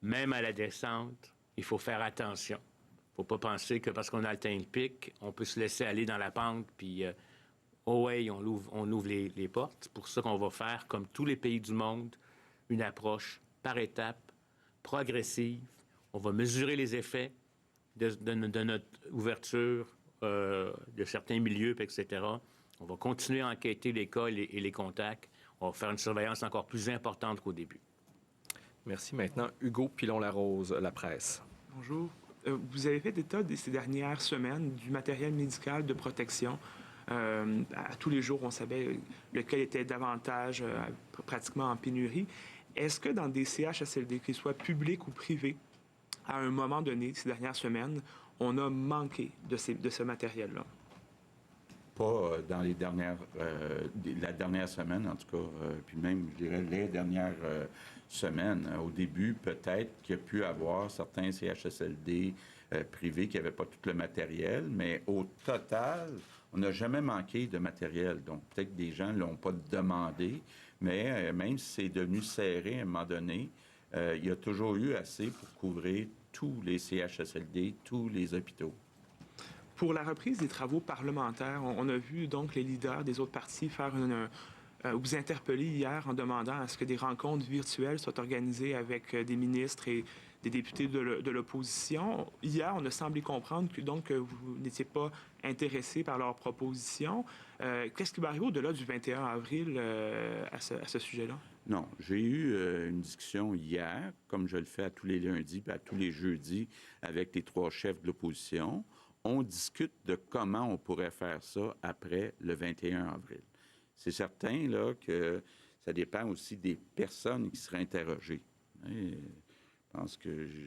même à la descente, il faut faire attention. Il ne faut pas penser que parce qu'on a atteint le pic, on peut se laisser aller dans la pente, puis on ouvre les portes. C'est pour ça qu'on va faire, comme tous les pays du monde, une approche par étapes, progressive. On va mesurer les effets de notre ouverture de certains milieux, etc. On va continuer à enquêter les cas et les contacts. On va faire une surveillance encore plus importante qu'au début. Merci. Maintenant, Hugo Pilon-Larose, La Presse. Bonjour. Vous avez fait état ces dernières semaines du matériel médical de protection. À tous les jours, on savait lequel était davantage pratiquement en pénurie. Est-ce que dans des CHSLD, qu'ils soient publics ou privés, à un moment donné, ces dernières semaines, on a manqué de ce matériel-là? Pas dans la dernière semaine, en tout cas, puis même, je dirais, les dernières semaines. Au début, peut-être qu'il y a pu avoir certains CHSLD privés qui n'avaient pas tout le matériel, mais au total, on n'a jamais manqué de matériel. Donc, peut-être que des gens ne l'ont pas demandé, mais même si c'est devenu serré à un moment donné, il y a toujours eu assez pour couvrir tous les CHSLD, tous les hôpitaux. Pour la reprise des travaux parlementaires, on a vu donc les leaders des autres partis faire vous interpeller hier en demandant à ce que des rencontres virtuelles soient organisées avec des ministres et des députés de l'opposition. Hier, on a semblé comprendre que vous n'étiez pas intéressé par leurs propositions. Qu'est-ce qui va arriver au-delà du 21 avril à ce sujet-là? Non, j'ai eu une discussion hier, comme je le fais à tous les lundis et à tous les jeudis avec les trois chefs de l'opposition. On discute de comment on pourrait faire ça après le 21 avril. C'est certain là, que ça dépend aussi des personnes qui seraient interrogées. Je pense que je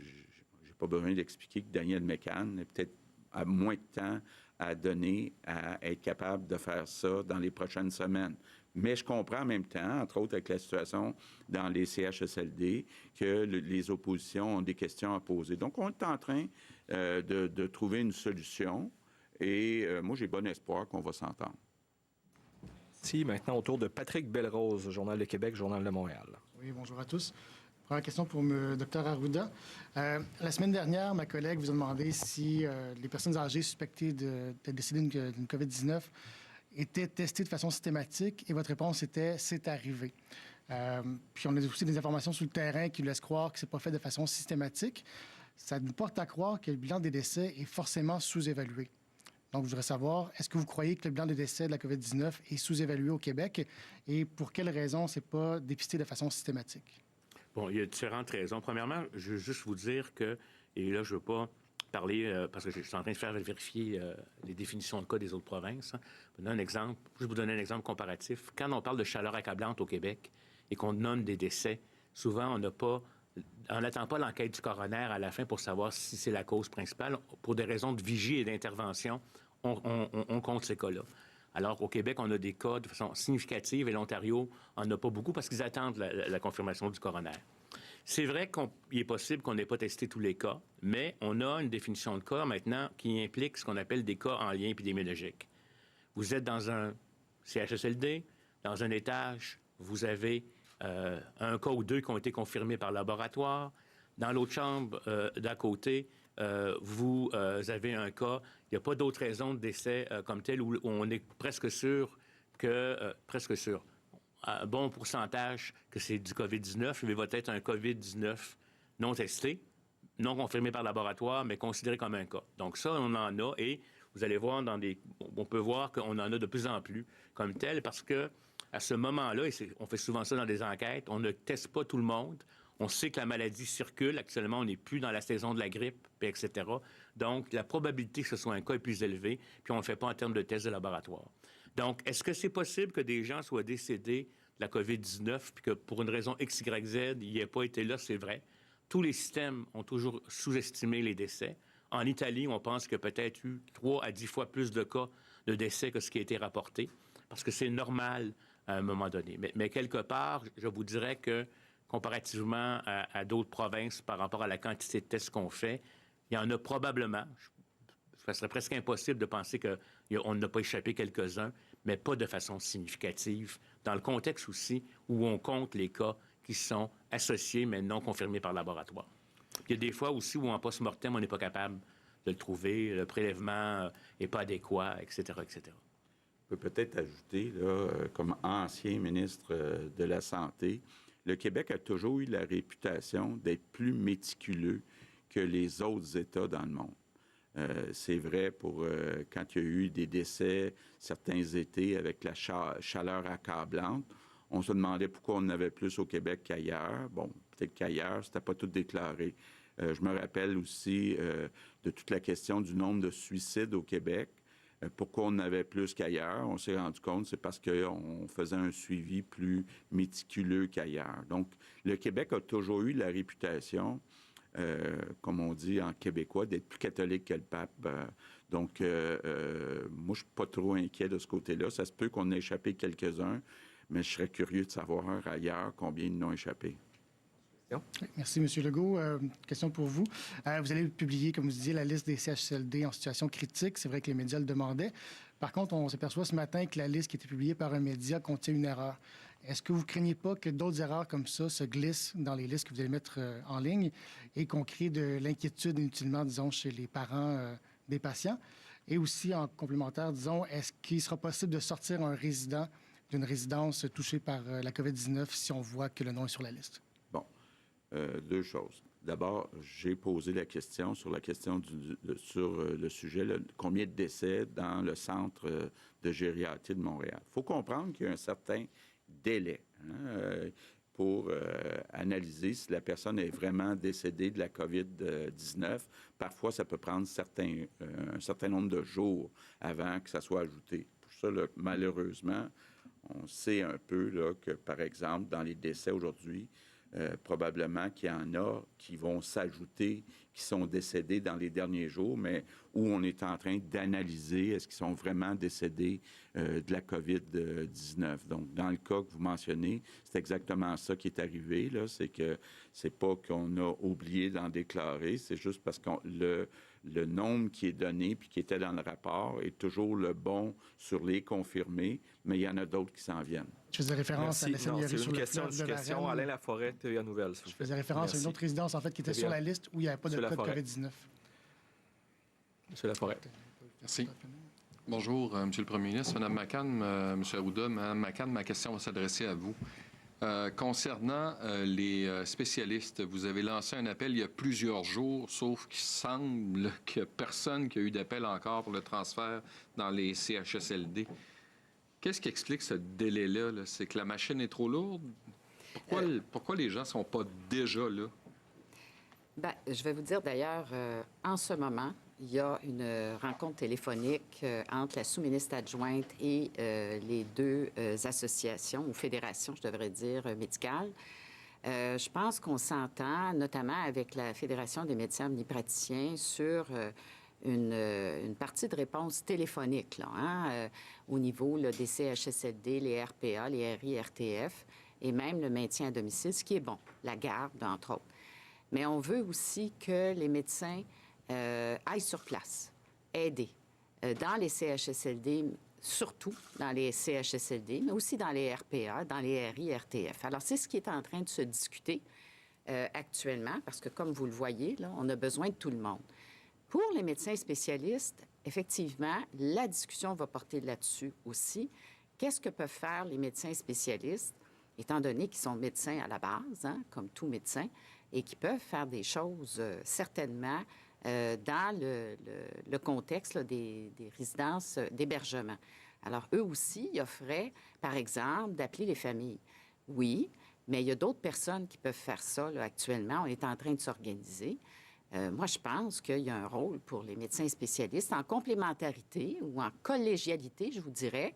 n'ai pas besoin d'expliquer que Daniel Mécan peut-être a moins de temps à donner à être capable de faire ça dans les prochaines semaines. Mais je comprends en même temps, entre autres avec la situation dans les CHSLD, que les oppositions ont des questions à poser. Donc, on est en train de trouver une solution et moi, j'ai bon espoir qu'on va s'entendre. Merci. Maintenant, au tour de Patrick Belrose, Journal de Québec, Journal de Montréal. Oui, bonjour à tous. Première question pour le Dr Arruda. La semaine dernière, ma collègue vous a demandé si les personnes âgées suspectées d'être décédées d'une COVID-19 étaient testées de façon systématique et votre réponse était « c'est arrivé ». Puis on a aussi des informations sur le terrain qui laissent croire que ce n'est pas fait de façon systématique. Ça nous porte à croire que le bilan des décès est forcément sous-évalué. Donc, je voudrais savoir, est-ce que vous croyez que le bilan des décès de la COVID-19 est sous-évalué au Québec et pour quelles raisons ce n'est pas dépisté de façon systématique? Bon, il y a différentes raisons. Premièrement, je veux juste vous dire que, et là, je ne veux pas parler, parce que je suis en train de faire vérifier les définitions de cas des autres provinces. Hein. Je vais vous donner un exemple comparatif. Quand on parle de chaleur accablante au Québec et qu'on nomme des décès, souvent, on n'attend pas l'enquête du coroner à la fin pour savoir si c'est la cause principale. Pour des raisons de vigie et d'intervention, on compte ces cas-là. Alors, au Québec, on a des cas de façon significative et l'Ontario en a pas beaucoup parce qu'ils attendent la confirmation du coroner. C'est vrai qu'il est possible qu'on n'ait pas testé tous les cas, mais on a une définition de cas maintenant qui implique ce qu'on appelle des cas en lien épidémiologique. Vous êtes dans un CHSLD, dans un étage, vous avez un cas ou deux qui ont été confirmés par laboratoire. Dans l'autre chambre d'à côté, vous avez un cas. Il n'y a pas d'autre raison de décès comme tel où on est presque sûr presque sûr, un bon pourcentage que c'est du COVID-19, mais va être un COVID-19 non testé, non confirmé par laboratoire, mais considéré comme un cas. Donc ça, on en a et vous allez voir on peut voir qu'on en a de plus en plus comme tel parce que à ce moment-là, et on fait souvent ça dans des enquêtes, on ne teste pas tout le monde. On sait que la maladie circule. Actuellement, on n'est plus dans la saison de la grippe, etc. Donc, la probabilité que ce soit un cas est plus élevée, puis on ne le fait pas en termes de tests de laboratoire. Donc, est-ce que c'est possible que des gens soient décédés de la COVID-19, puis que pour une raison X, Y, Z, il n'y ait pas été là? C'est vrai. Tous les systèmes ont toujours sous-estimé les décès. En Italie, on pense qu'il y a peut-être eu 3 à 10 fois plus de cas de décès que ce qui a été rapporté, parce que c'est normal à un moment donné. Mais quelque part, je vous dirais que comparativement à d'autres provinces par rapport à la quantité de tests qu'on fait, il y en a probablement. Ce serait presque impossible de penser qu'on n'a pas échappé quelques-uns, mais pas de façon significative, dans le contexte aussi où on compte les cas qui sont associés mais non confirmés par laboratoire. Il y a des fois aussi où en post-mortem, on n'est pas capable de le trouver, le prélèvement n'est pas adéquat, etc., etc. On peut peut-être ajouter, là, comme ancien ministre de la Santé, le Québec a toujours eu la réputation d'être plus méticuleux que les autres États dans le monde. C'est vrai pour quand il y a eu des décès certains étés avec la chaleur accablante. On se demandait pourquoi on en avait plus au Québec qu'ailleurs. Bon, peut-être qu'ailleurs, c'était pas tout déclaré. Je me rappelle aussi de toute la question du nombre de suicides au Québec. Pourquoi on en avait plus qu'ailleurs? On s'est rendu compte, c'est parce qu'on faisait un suivi plus méticuleux qu'ailleurs. Donc, le Québec a toujours eu la réputation, comme on dit en québécois, d'être plus catholique que le pape. Moi, je ne suis pas trop inquiet de ce côté-là. Ça se peut qu'on ait échappé quelques-uns, mais je serais curieux de savoir ailleurs combien ils n'ont échappé. Merci, M. Legault. Question pour vous. Vous allez publier, comme vous disiez, la liste des CHSLD en situation critique. C'est vrai que les médias le demandaient. Par contre, on s'aperçoit ce matin que la liste qui a été publiée par un média contient une erreur. Est-ce que vous ne craignez pas que d'autres erreurs comme ça se glissent dans les listes que vous allez mettre en ligne et qu'on crée de l'inquiétude inutilement, disons, chez les parents des patients? Et aussi, en complémentaire, disons, est-ce qu'il sera possible de sortir un résident d'une résidence touchée par la COVID-19 si on voit que le nom est sur la liste? Deux choses. D'abord, j'ai posé la question sur le sujet, combien de décès dans le centre de gériatrie de Montréal. Il faut comprendre qu'il y a un certain délai pour analyser si la personne est vraiment décédée de la COVID-19. Parfois, ça peut prendre un certain nombre de jours avant que ça soit ajouté. Pour ça, là, malheureusement, on sait un peu là, que, par exemple, dans les décès aujourd'hui, probablement qu'il y en a qui vont s'ajouter, qui sont décédés dans les derniers jours, mais où on est en train d'analyser est-ce qu'ils sont vraiment décédés de la COVID-19. Donc, dans le cas que vous mentionnez, c'est exactement ça qui est arrivé, là. C'est que c'est pas qu'on a oublié d'en déclarer, c'est juste parce que le nombre qui est donné puis qui était dans le rapport est toujours le bon sur les confirmés, mais il y en a d'autres qui s'en viennent. Je faisais référence à la seigneurie sur le fleuve de Varennes. Alain Laforêt, TVA Nouvelle. Je faisais référence à une autre résidence, en fait, qui était sur la liste où il n'y avait pas de cas de COVID-19. Monsieur Laforêt. Merci. Bonjour, Monsieur le Premier ministre. Mme McCann, Monsieur Arruda, Mme McCann, ma question va s'adresser à vous. Concernant les spécialistes, vous avez lancé un appel il y a plusieurs jours, sauf qu'il semble qu'il n'y a personne qui a eu d'appel encore pour le transfert dans les CHSLD. Qu'est-ce qui explique ce délai-là? Là? C'est que la machine est trop lourde? Pourquoi les gens ne sont pas déjà là? Bien, je vais vous dire d'ailleurs, en ce moment, il y a une rencontre téléphonique entre la sous-ministre adjointe et les deux associations, ou fédérations, je devrais dire, médicales. Je pense qu'on s'entend, notamment avec la Fédération des médecins omnipraticiens, sur une partie de réponse téléphonique, là, hein, au niveau là, des CHSLD, les RPA, les RI-RTF, et même le maintien à domicile, ce qui est bon, la garde, entre autres. Mais on veut aussi que les médecins aillent sur place, aider dans les CHSLD, surtout dans les CHSLD, mais aussi dans les RPA, dans les RI-RTF. Alors, c'est ce qui est en train de se discuter actuellement, parce que, comme vous le voyez, là, on a besoin de tout le monde. Pour les médecins spécialistes, effectivement, la discussion va porter là-dessus aussi. Qu'est-ce que peuvent faire les médecins spécialistes, étant donné qu'ils sont médecins à la base, hein, comme tout médecin, et qui peuvent faire des choses certainement dans le contexte là, des résidences d'hébergement. Alors, eux aussi, ils offraient, par exemple, d'appeler les familles. Oui, mais il y a d'autres personnes qui peuvent faire ça là, actuellement. On est en train de s'organiser. Moi, je pense qu'il y a un rôle pour les médecins spécialistes en complémentarité ou en collégialité, je vous dirais,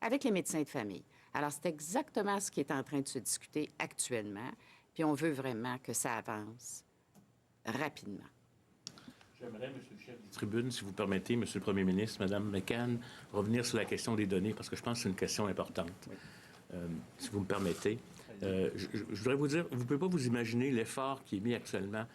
avec les médecins de famille. Alors, c'est exactement ce qui est en train de se discuter actuellement, puis on veut vraiment que ça avance rapidement. J'aimerais, Monsieur le chef de tribune, si vous permettez, Monsieur le Premier ministre, Madame McCann, revenir sur la question des données, parce que je pense que c'est une question importante. Si vous me permettez. Je voudrais vous dire, vous ne pouvez pas vous imaginer l'effort qui est mis actuellement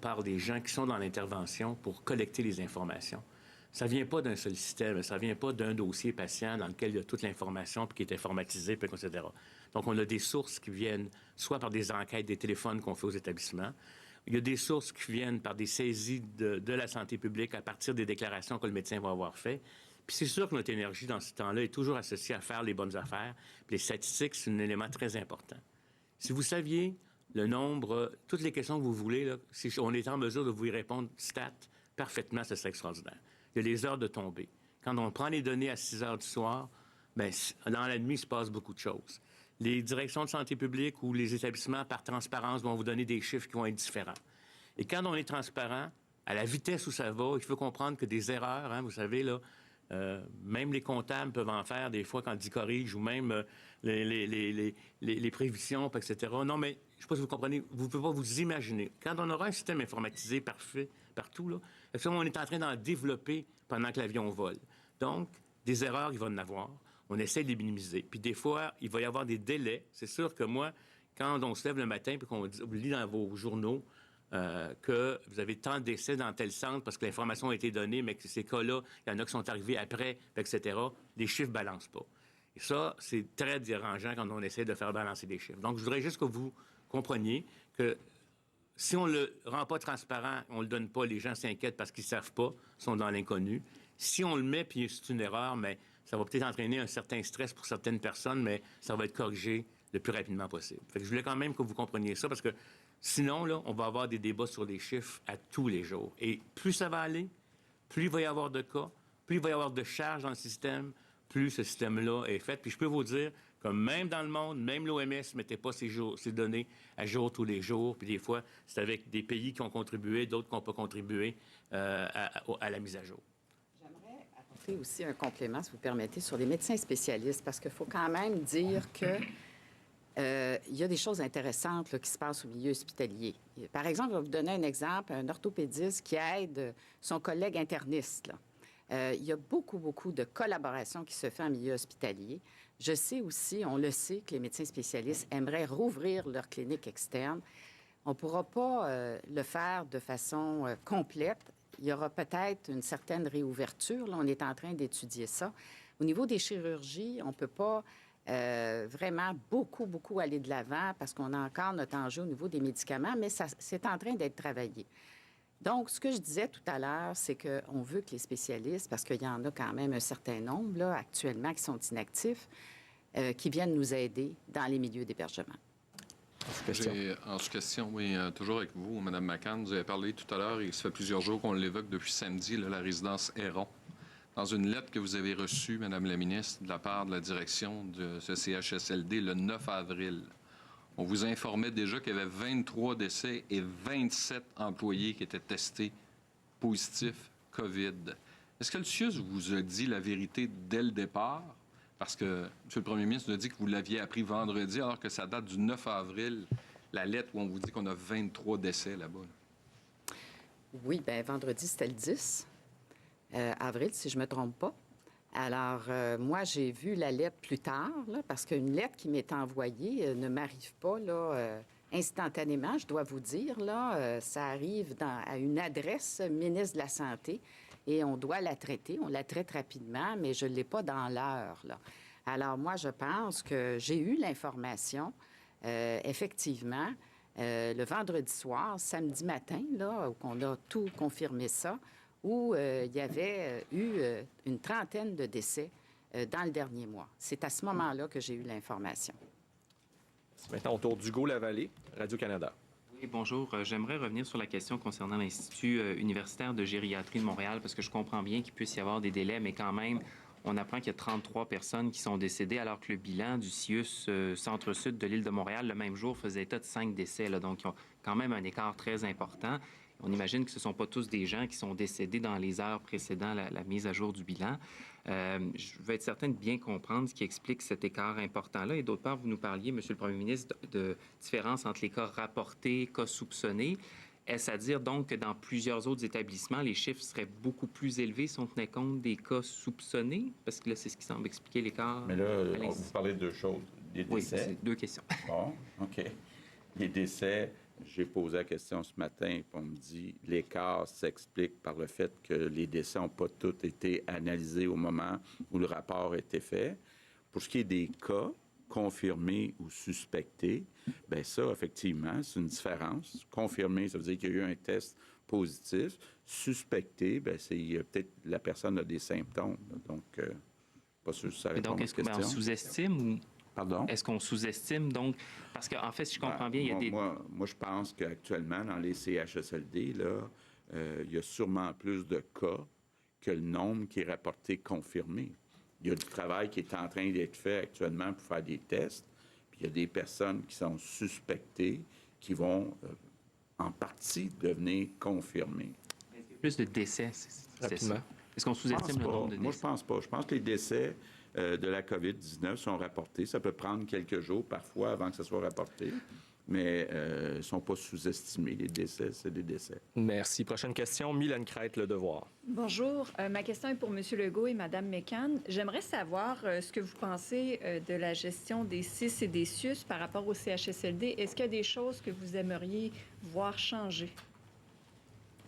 par des gens qui sont dans l'intervention pour collecter les informations. Ça ne vient pas d'un seul système, ça ne vient pas d'un dossier patient dans lequel il y a toute l'information puis qui est informatisée, puis etc. Donc, on a des sources qui viennent soit par des enquêtes, des téléphones qu'on fait aux établissements. Il y a des sources qui viennent par des saisies de la santé publique à partir des déclarations que le médecin va avoir faites. Puis c'est sûr que notre énergie dans ce temps-là est toujours associée à faire les bonnes affaires. Puis les statistiques, c'est un élément très important. Si vous saviez le nombre, toutes les questions que vous voulez, là, si on est en mesure de vous y répondre stat parfaitement, ce serait extraordinaire. Il y a les heures de tombée. Quand on prend les données à 6 heures du soir, bien, dans la nuit, il se passe beaucoup de choses. Les directions de santé publique ou les établissements, par transparence, vont vous donner des chiffres qui vont être différents. Et quand on est transparent, à la vitesse où ça va, il faut comprendre que des erreurs, hein, vous savez, là, même les comptables peuvent en faire des fois quand ils corrigent, ou même les prévisions, etc. Non, mais je ne sais pas si vous comprenez, vous ne pouvez pas vous imaginer. Quand on aura un système informatisé parfait, partout, là, on est en train d'en développer pendant que l'avion vole. Donc, des erreurs, il va en avoir. On essaie de les minimiser. Puis des fois, il va y avoir des délais. C'est sûr que moi, quand on se lève le matin et qu'on lit dans vos journaux que vous avez tant de décès dans tel centre parce que l'information a été donnée, mais que ces cas-là, il y en a qui sont arrivés après, etc., les chiffres ne balancent pas. Et ça, c'est très dérangeant quand on essaie de faire balancer des chiffres. Donc, je voudrais juste que vous compreniez que si on ne le rend pas transparent, on ne le donne pas, les gens s'inquiètent parce qu'ils ne savent pas, sont dans l'inconnu. Si on le met, puis c'est une erreur, mais ça va peut-être entraîner un certain stress pour certaines personnes, mais ça va être corrigé le plus rapidement possible. Fait que je voulais quand même que vous compreniez ça, parce que sinon, là, on va avoir des débats sur les chiffres à tous les jours. Et plus ça va aller, plus il va y avoir de cas, plus il va y avoir de charges dans le système, plus ce système-là est fait. Puis je peux vous dire que même dans le monde, même l'OMS ne mettait pas ces données à jour tous les jours. Puis des fois, c'est avec des pays qui ont contribué, d'autres qui n'ont pas contribué à la mise à jour. J'aimerais apporter aussi un complément, si vous permettez, sur les médecins spécialistes, parce qu'il faut quand même dire que il y a des choses intéressantes là, qui se passent au milieu hospitalier. Par exemple, je vais vous donner un exemple, un orthopédiste qui aide son collègue interniste. Là. Il y a beaucoup de collaboration qui se fait en milieu hospitalier. Je sais aussi, on le sait, que les médecins spécialistes aimeraient rouvrir leur clinique externe. On ne pourra pas le faire de façon complète. Il y aura peut-être une certaine réouverture. Là, on est en train d'étudier ça. Au niveau des chirurgies, on ne peut pas vraiment beaucoup aller de l'avant parce qu'on a encore notre enjeu au niveau des médicaments, mais c'est en train d'être travaillé. Donc, ce que je disais tout à l'heure, c'est qu'on veut que les spécialistes, parce qu'il y en a quand même un certain nombre là, actuellement qui sont inactifs, qui viennent nous aider dans les milieux d'hébergement. En question, oui, toujours avec vous, Mme McCann. Vous avez parlé tout à l'heure, et ça fait plusieurs jours qu'on l'évoque depuis samedi, là, la résidence Héron. Dans une lettre que vous avez reçue, Mme la ministre, de la part de la direction de ce CHSLD le 9 avril, on vous informait déjà qu'il y avait 23 décès et 27 employés qui étaient testés positifs COVID. Est-ce que le CIUS vous a dit la vérité dès le départ? Parce que M. le Premier ministre nous a dit que vous l'aviez appris vendredi, alors que ça date du 9 avril, la lettre où on vous dit qu'on a 23 décès là-bas. Oui, bien, vendredi, c'était le 10 avril, si je ne me trompe pas. Alors, moi, j'ai vu la lettre plus tard, là, parce qu'une lettre qui m'est envoyée ne m'arrive pas là, instantanément, je dois vous dire. Là, ça arrive à une adresse ministre de la Santé et on doit la traiter. On la traite rapidement, mais je ne l'ai pas dans l'heure. Là. Alors, moi, je pense que j'ai eu l'information, effectivement, le vendredi soir, samedi matin, là, où on a tout confirmé ça, où il y avait eu une trentaine de décès dans le dernier mois. C'est à ce moment-là que j'ai eu l'information. Maintenant, au tour d'Hugo Lavallée, Radio-Canada. Oui, bonjour. J'aimerais revenir sur la question concernant l'Institut universitaire de gériatrie de Montréal, parce que je comprends bien qu'il puisse y avoir des délais, mais quand même, on apprend qu'il y a 33 personnes qui sont décédées, alors que le bilan du CIUS Centre-Sud de l'île de Montréal, le même jour, faisait état de 5 décès. Là, donc, ils ont quand même un écart très important. On imagine que ce ne sont pas tous des gens qui sont décédés dans les heures précédant la mise à jour du bilan. Je veux être certain de bien comprendre ce qui explique cet écart important-là. Et d'autre part, vous nous parliez, Monsieur le Premier ministre, de différence entre les cas rapportés, cas soupçonnés. Est-ce à dire donc que dans plusieurs autres établissements, les chiffres seraient beaucoup plus élevés si on tenait compte des cas soupçonnés? Parce que là, c'est ce qui semble expliquer l'écart. Mais là, vous parlez de deux choses. Les décès. Oui, c'est deux questions. Bon, OK. Les décès, j'ai posé la question ce matin, puis on me dit l'écart s'explique par le fait que les décès n'ont pas tous été analysés au moment où le rapport a été fait. Pour ce qui est des cas confirmés ou suspectés, bien ça, effectivement, c'est une différence. Confirmé, ça veut dire qu'il y a eu un test positif. Suspecté, bien, c'est peut-être la personne a des symptômes. Donc, pas sûr que ça répond à votre question. Donc, est-ce qu'on sous-estime ou... Pardon? Est-ce qu'on sous-estime, donc? Parce qu'en fait, si je comprends bien, il y a des... Moi, je pense qu'actuellement, dans les CHSLD, là, il y a sûrement plus de cas que le nombre qui est rapporté confirmé. Il y a du travail qui est en train d'être fait actuellement pour faire des tests. Puis il y a des personnes qui sont suspectées qui vont en partie devenir confirmées. Est-ce qu'il y a plus de décès? Rapidement. Est-ce qu'on sous-estime le nombre de décès? Moi, je pense pas. Je pense que les décès de la COVID-19 sont rapportés. Ça peut prendre quelques jours parfois avant que ça soit rapporté. Mais ils ne sont pas sous-estimés. Les décès, c'est des décès. Merci. Prochaine question, Mylène Crête, Le Devoir. Bonjour. Ma question est pour M. Legault et Mme McCann. J'aimerais savoir ce que vous pensez de la gestion des CIS et des CIUS par rapport au CHSLD. Est-ce qu'il y a des choses que vous aimeriez voir changer?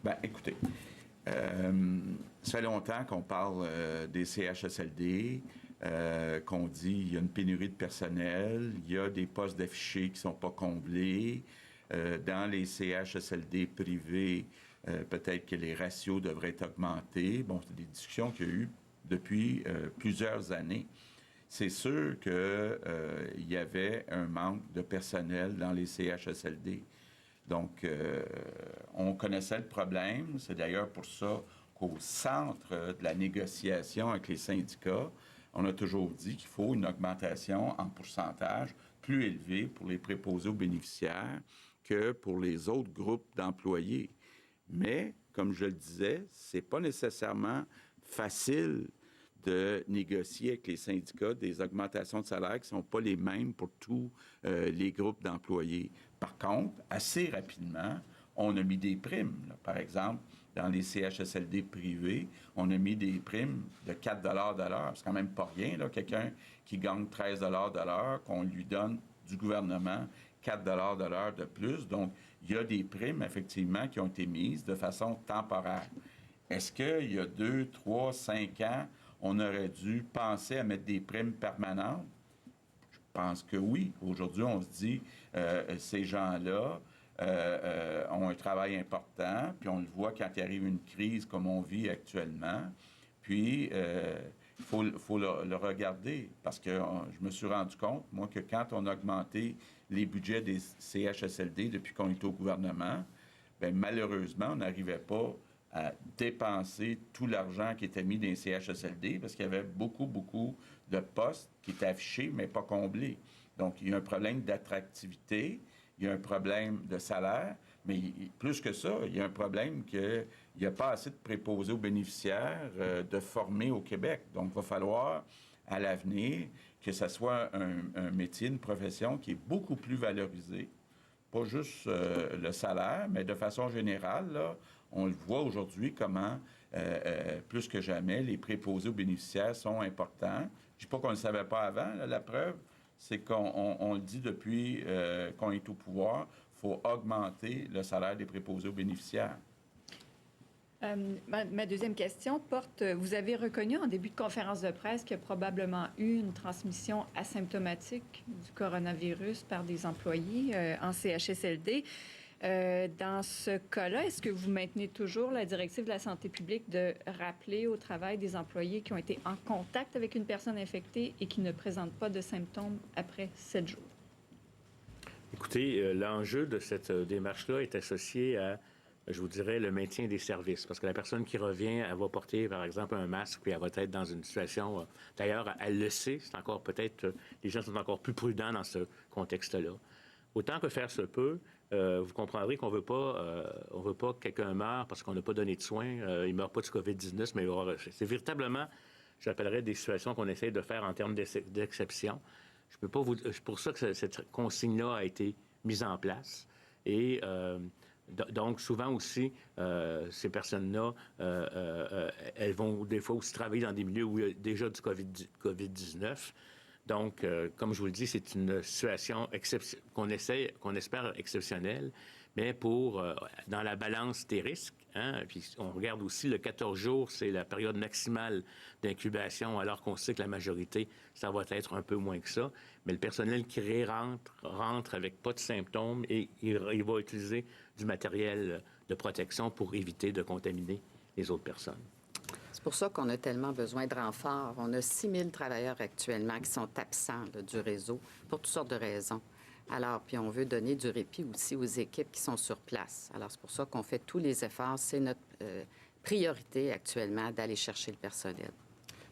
Bien, écoutez, ça fait longtemps qu'on parle des CHSLD. Qu'on dit il y a une pénurie de personnel, il y a des postes d'affichés qui ne sont pas comblés. Dans les CHSLD privés, peut-être que les ratios devraient être augmentés. Bon, c'est des discussions qu'il y a eu depuis plusieurs années. C'est sûr qu'il y avait un manque de personnel dans les CHSLD. Donc, on connaissait le problème. C'est d'ailleurs pour ça qu'au centre de la négociation avec les syndicats, on a toujours dit qu'il faut une augmentation en pourcentage plus élevée pour les préposés aux bénéficiaires que pour les autres groupes d'employés. Mais, comme je le disais, c'est pas nécessairement facile de négocier avec les syndicats des augmentations de salaire qui ne sont pas les mêmes pour tous les groupes d'employés. Par contre, assez rapidement, on a mis des primes. Là. Par exemple, dans les CHSLD privés, on a mis des primes de 4 de l'heure. C'est quand même pas rien, là. Quelqu'un qui gagne 13 de l'heure, qu'on lui donne du gouvernement 4 de l'heure de plus. Donc, il y a des primes, effectivement, qui ont été mises de façon temporaire. Est-ce qu'il y a 2, 3, 5 ans, on aurait dû penser à mettre des primes permanentes? Je pense que oui. Aujourd'hui, on se dit, ces gens-là ont un travail important, puis on le voit quand il arrive une crise comme on vit actuellement. Puis, il faut le regarder, parce que je me suis rendu compte, moi, que quand on a augmenté les budgets des CHSLD depuis qu'on était au gouvernement, bien, malheureusement, on n'arrivait pas à dépenser tout l'argent qui était mis dans les CHSLD, parce qu'il y avait beaucoup de postes qui étaient affichés, mais pas comblés. Donc, il y a un problème d'attractivité, il y a un problème de salaire, mais plus que ça, il y a un problème qu'il n'y a pas assez de préposés aux bénéficiaires de former au Québec. Donc, il va falloir, à l'avenir, que ce soit un métier, une profession qui est beaucoup plus valorisée. Pas juste le salaire, mais de façon générale, là, on le voit aujourd'hui comment, plus que jamais, les préposés aux bénéficiaires sont importants. Je ne dis pas qu'on ne le savait pas avant, là, la preuve, c'est qu'on le dit depuis qu'on est au pouvoir, il faut augmenter le salaire des préposés aux bénéficiaires. Ma deuxième question porte, vous avez reconnu en début de conférence de presse qu'il y a probablement eu une transmission asymptomatique du coronavirus par des employés en CHSLD. Dans ce cas-là, est-ce que vous maintenez toujours la directive de la santé publique de rappeler au travail des employés qui ont été en contact avec une personne infectée et qui ne présentent pas de symptômes après 7 jours? Écoutez, l'enjeu de cette démarche-là est associé à, je vous dirais, le maintien des services. Parce que la personne qui revient, elle va porter, par exemple, un masque, puis elle va être dans une situation... D'ailleurs, elle le sait, c'est encore peut-être... les gens sont encore plus prudents dans ce contexte-là. Autant que faire se peut, vous comprendrez qu'on veut pas que quelqu'un meure parce qu'on n'a pas donné de soins. Il ne meurt pas du COVID-19, mais c'est véritablement, j'appellerais, des situations qu'on essaie de faire en termes d'exception. Je peux pas c'est pour ça que cette consigne-là a été mise en place. Et donc, souvent aussi, ces personnes-là, elles vont des fois aussi travailler dans des milieux où il y a déjà du COVID-19. Donc, comme je vous le dis, c'est une situation qu'on espère exceptionnelle, mais dans la balance des risques. Hein, puis on regarde aussi le 14 jours, c'est la période maximale d'incubation, alors qu'on sait que la majorité, ça va être un peu moins que ça. Mais le personnel qui rentre avec pas de symptômes et il va utiliser du matériel de protection pour éviter de contaminer les autres personnes. C'est pour ça qu'on a tellement besoin de renforts. On a 6 000 travailleurs actuellement qui sont absents là, du réseau pour toutes sortes de raisons. Alors, puis on veut donner du répit aussi aux équipes qui sont sur place. Alors, c'est pour ça qu'on fait tous les efforts. C'est notre priorité actuellement d'aller chercher le personnel.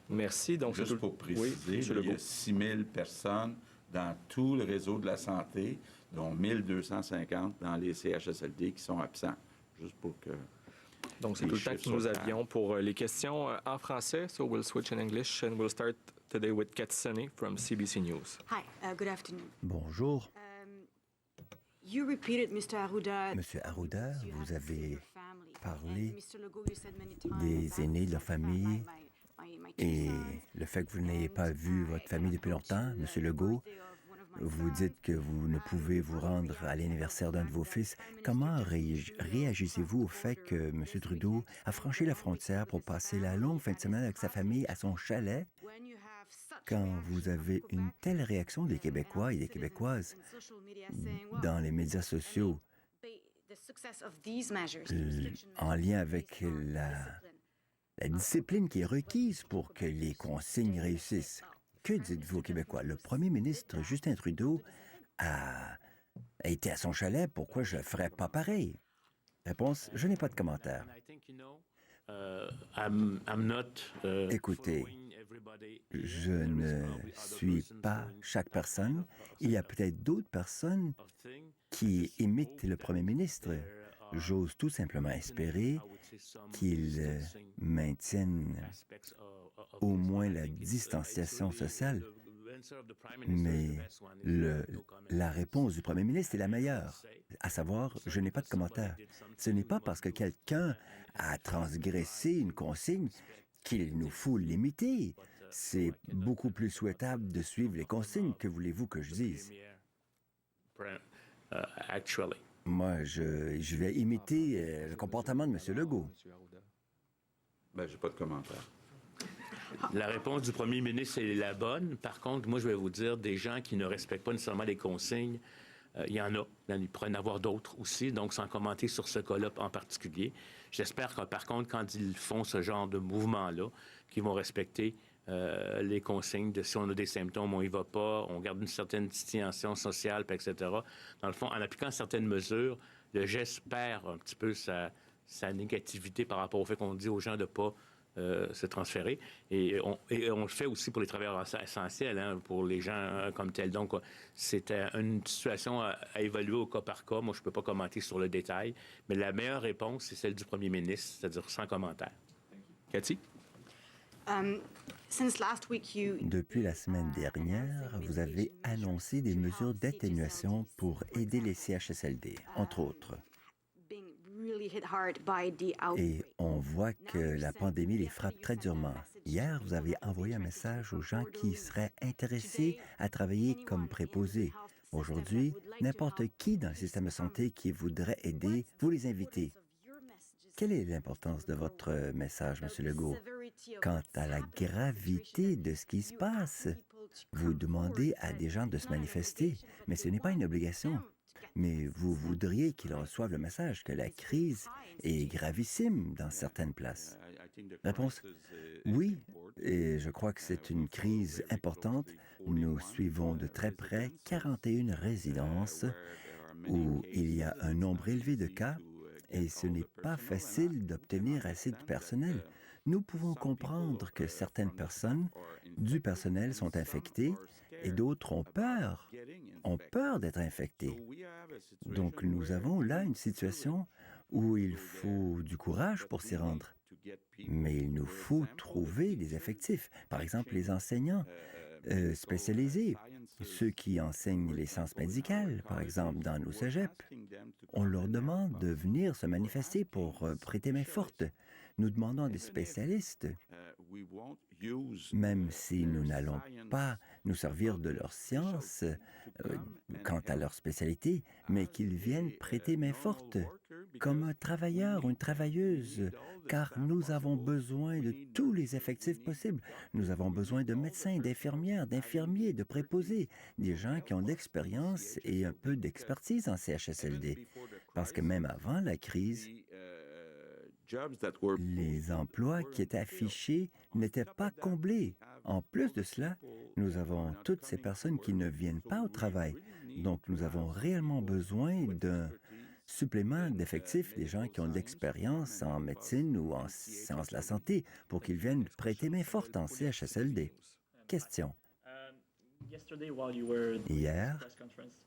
Merci. Donc, juste pour préciser, oui, il y a 6 000 personnes dans tout le réseau de la santé, dont 1 250 dans les CHSLD qui sont absents. Juste pour que... Donc, c'est tout le temps que nous avions pour les questions en français. So we'll switch in English and we'll start today with Kat Sene from CBC News. Hi, good afternoon. Bonjour. You repeated, Mr. Arruda, Monsieur Arruda, vous avez parlé des aînés de leur famille et le fait que vous n'ayez pas vu votre famille depuis longtemps. Monsieur Legault, vous dites que vous ne pouvez vous rendre à l'anniversaire d'un de vos fils. Comment réagissez-vous au fait que M. Trudeau a franchi la frontière pour passer la longue fin de semaine avec sa famille à son chalet? Quand vous avez une telle réaction des Québécois et des Québécoises dans les médias sociaux en lien avec la discipline qui est requise pour que les consignes réussissent, que dites-vous aux Québécois? Le premier ministre Justin Trudeau a été à son chalet. Pourquoi je ne ferais pas pareil? Réponse, je n'ai pas de commentaire. Écoutez, je ne suis pas chaque personne. Il y a peut-être d'autres personnes qui imitent le premier ministre. J'ose tout simplement espérer qu'ils maintiennent au moins la distanciation sociale. Mais la réponse du premier ministre est la meilleure, à savoir, je n'ai pas de commentaire. Ce n'est pas parce que quelqu'un a transgressé une consigne qu'il nous faut l'imiter. C'est beaucoup plus souhaitable de suivre les consignes. Que voulez-vous que je dise? Moi, je vais imiter le comportement de M. Legault. Bien, j'ai pas de commentaire. La réponse du premier ministre est la bonne. Par contre, moi, je vais vous dire, des gens qui ne respectent pas nécessairement les consignes, il y en a. Il pourrait y en avoir d'autres aussi, donc sans commenter sur ce cas-là en particulier. J'espère que, par contre, quand ils font ce genre de mouvement-là, qu'ils vont respecter les consignes de si on a des symptômes, on y va pas, on garde une certaine distanciation sociale, etc. Dans le fond, en appliquant certaines mesures, le geste perd un petit peu sa négativité par rapport au fait qu'on dit aux gens de ne pas se transférer. Et on le fait aussi pour les travailleurs essentiels, hein, pour les gens comme tels. Donc, c'est une situation à évaluer au cas par cas. Moi, je ne peux pas commenter sur le détail, mais la meilleure réponse, c'est celle du premier ministre, c'est-à-dire sans commentaire. Cathy? Depuis la semaine dernière, vous avez annoncé des mesures d'atténuation pour aider les CHSLD, entre autres. Et on voit que la pandémie les frappe très durement. Hier, vous avez envoyé un message aux gens qui seraient intéressés à travailler comme préposés. Aujourd'hui, n'importe qui dans le système de santé qui voudrait aider, vous les invitez. Quelle est l'importance de votre message, M. Legault? Quant à la gravité de ce qui se passe, vous demandez à des gens de se manifester, mais ce n'est pas une obligation. Mais vous voudriez qu'ils reçoivent le message que la crise est gravissime dans certaines places. Réponse: oui, et je crois que c'est une crise importante. Nous suivons de très près 41 résidences où il y a un nombre élevé de cas et ce n'est pas facile d'obtenir assez de personnel. Nous pouvons comprendre que certaines personnes du personnel sont infectées et d'autres ont peur d'être infectées. Donc nous avons là une situation où il faut du courage pour s'y rendre. Mais il nous faut trouver des effectifs. Par exemple, les enseignants spécialisés, ceux qui enseignent les sciences médicales, par exemple, dans nos cégeps. On leur demande de venir se manifester pour prêter main forte. Nous demandons à des spécialistes, même si nous n'allons pas nous servir de leur science quant à leur spécialité, mais qu'ils viennent prêter main forte, comme un travailleur ou une travailleuse, car nous avons besoin de tous les effectifs possibles. Nous avons besoin de médecins, d'infirmières, d'infirmiers, de préposés, des gens qui ont de l'expérience et un peu d'expertise en CHSLD. Parce que même avant la crise, les emplois qui étaient affichés n'étaient pas comblés. En plus de cela, nous avons toutes ces personnes qui ne viennent pas au travail. Donc, nous avons réellement besoin d'un supplément d'effectifs, des gens qui ont de l'expérience en médecine ou en sciences de la santé, pour qu'ils viennent prêter main forte en CHSLD. Question. Hier,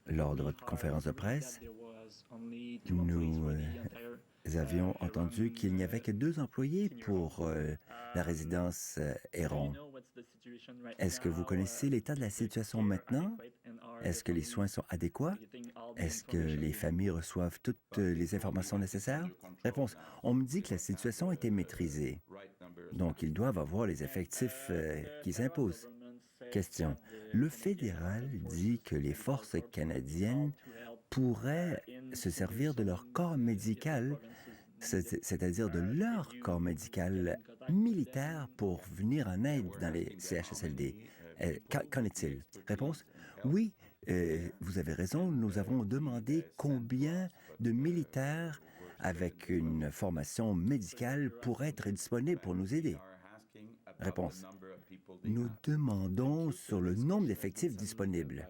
lors de votre conférence de presse, nous avions entendu qu'il n'y avait que 2 employés pour la résidence Héron. Est-ce que vous connaissez l'état de la situation maintenant? Est-ce que les soins sont adéquats? Est-ce que les familles reçoivent toutes les informations nécessaires? Réponse: on me dit que la situation était maîtrisée. Donc, ils doivent avoir les effectifs qui s'imposent. Question. Le fédéral dit que les forces canadiennes pourraient se servir de leur corps médical, c'est-à-dire de leur corps médical militaire pour venir en aide dans les CHSLD. Qu'en est-il? Réponse: oui, vous avez raison, nous avons demandé combien de militaires avec une formation médicale pourraient être disponibles pour nous aider. Réponse: nous demandons sur le nombre d'effectifs disponibles.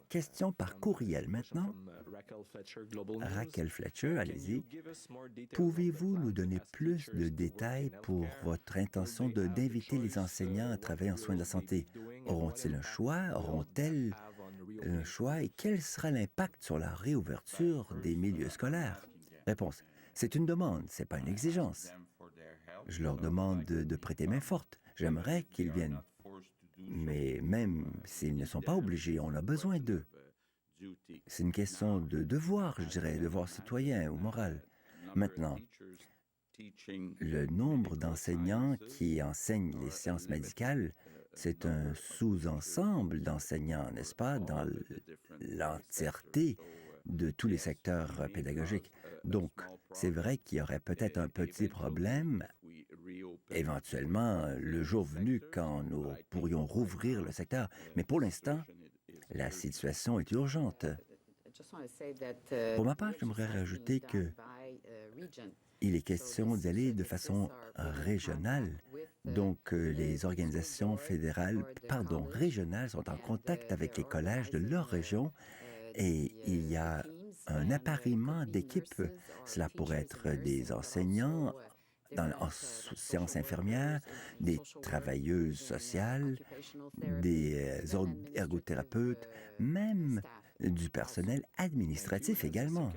Question par courriel maintenant. Raquel Fletcher, allez-y. Pouvez-vous nous donner plus de détails pour votre intention d'inviter les enseignants à travailler en soins de la santé? Auront-ils un choix? Auront-elles un choix? Et quel sera l'impact sur la réouverture des milieux scolaires? Réponse: c'est une demande, ce n'est pas une exigence. Je leur demande de prêter main forte. J'aimerais qu'ils viennent. Mais même s'ils ne sont pas obligés, on a besoin d'eux. C'est une question de devoir, je dirais, devoir citoyen ou moral. Maintenant, le nombre d'enseignants qui enseignent les sciences médicales, c'est un sous-ensemble d'enseignants, n'est-ce pas, dans l'entièreté de tous les secteurs pédagogiques. Donc, c'est vrai qu'il y aurait peut-être un petit problème, éventuellement, le jour venu, quand nous pourrions rouvrir le secteur. Mais pour l'instant, la situation est urgente. Pour ma part, j'aimerais rajouter que il est question d'y aller de façon régionale. Donc, les organisations régionales sont en contact avec les collèges de leur région et il y a un appariement d'équipes. Cela pourrait être des enseignants en séance infirmière, des travailleuses sociales, des ergothérapeutes, même du personnel administratif également.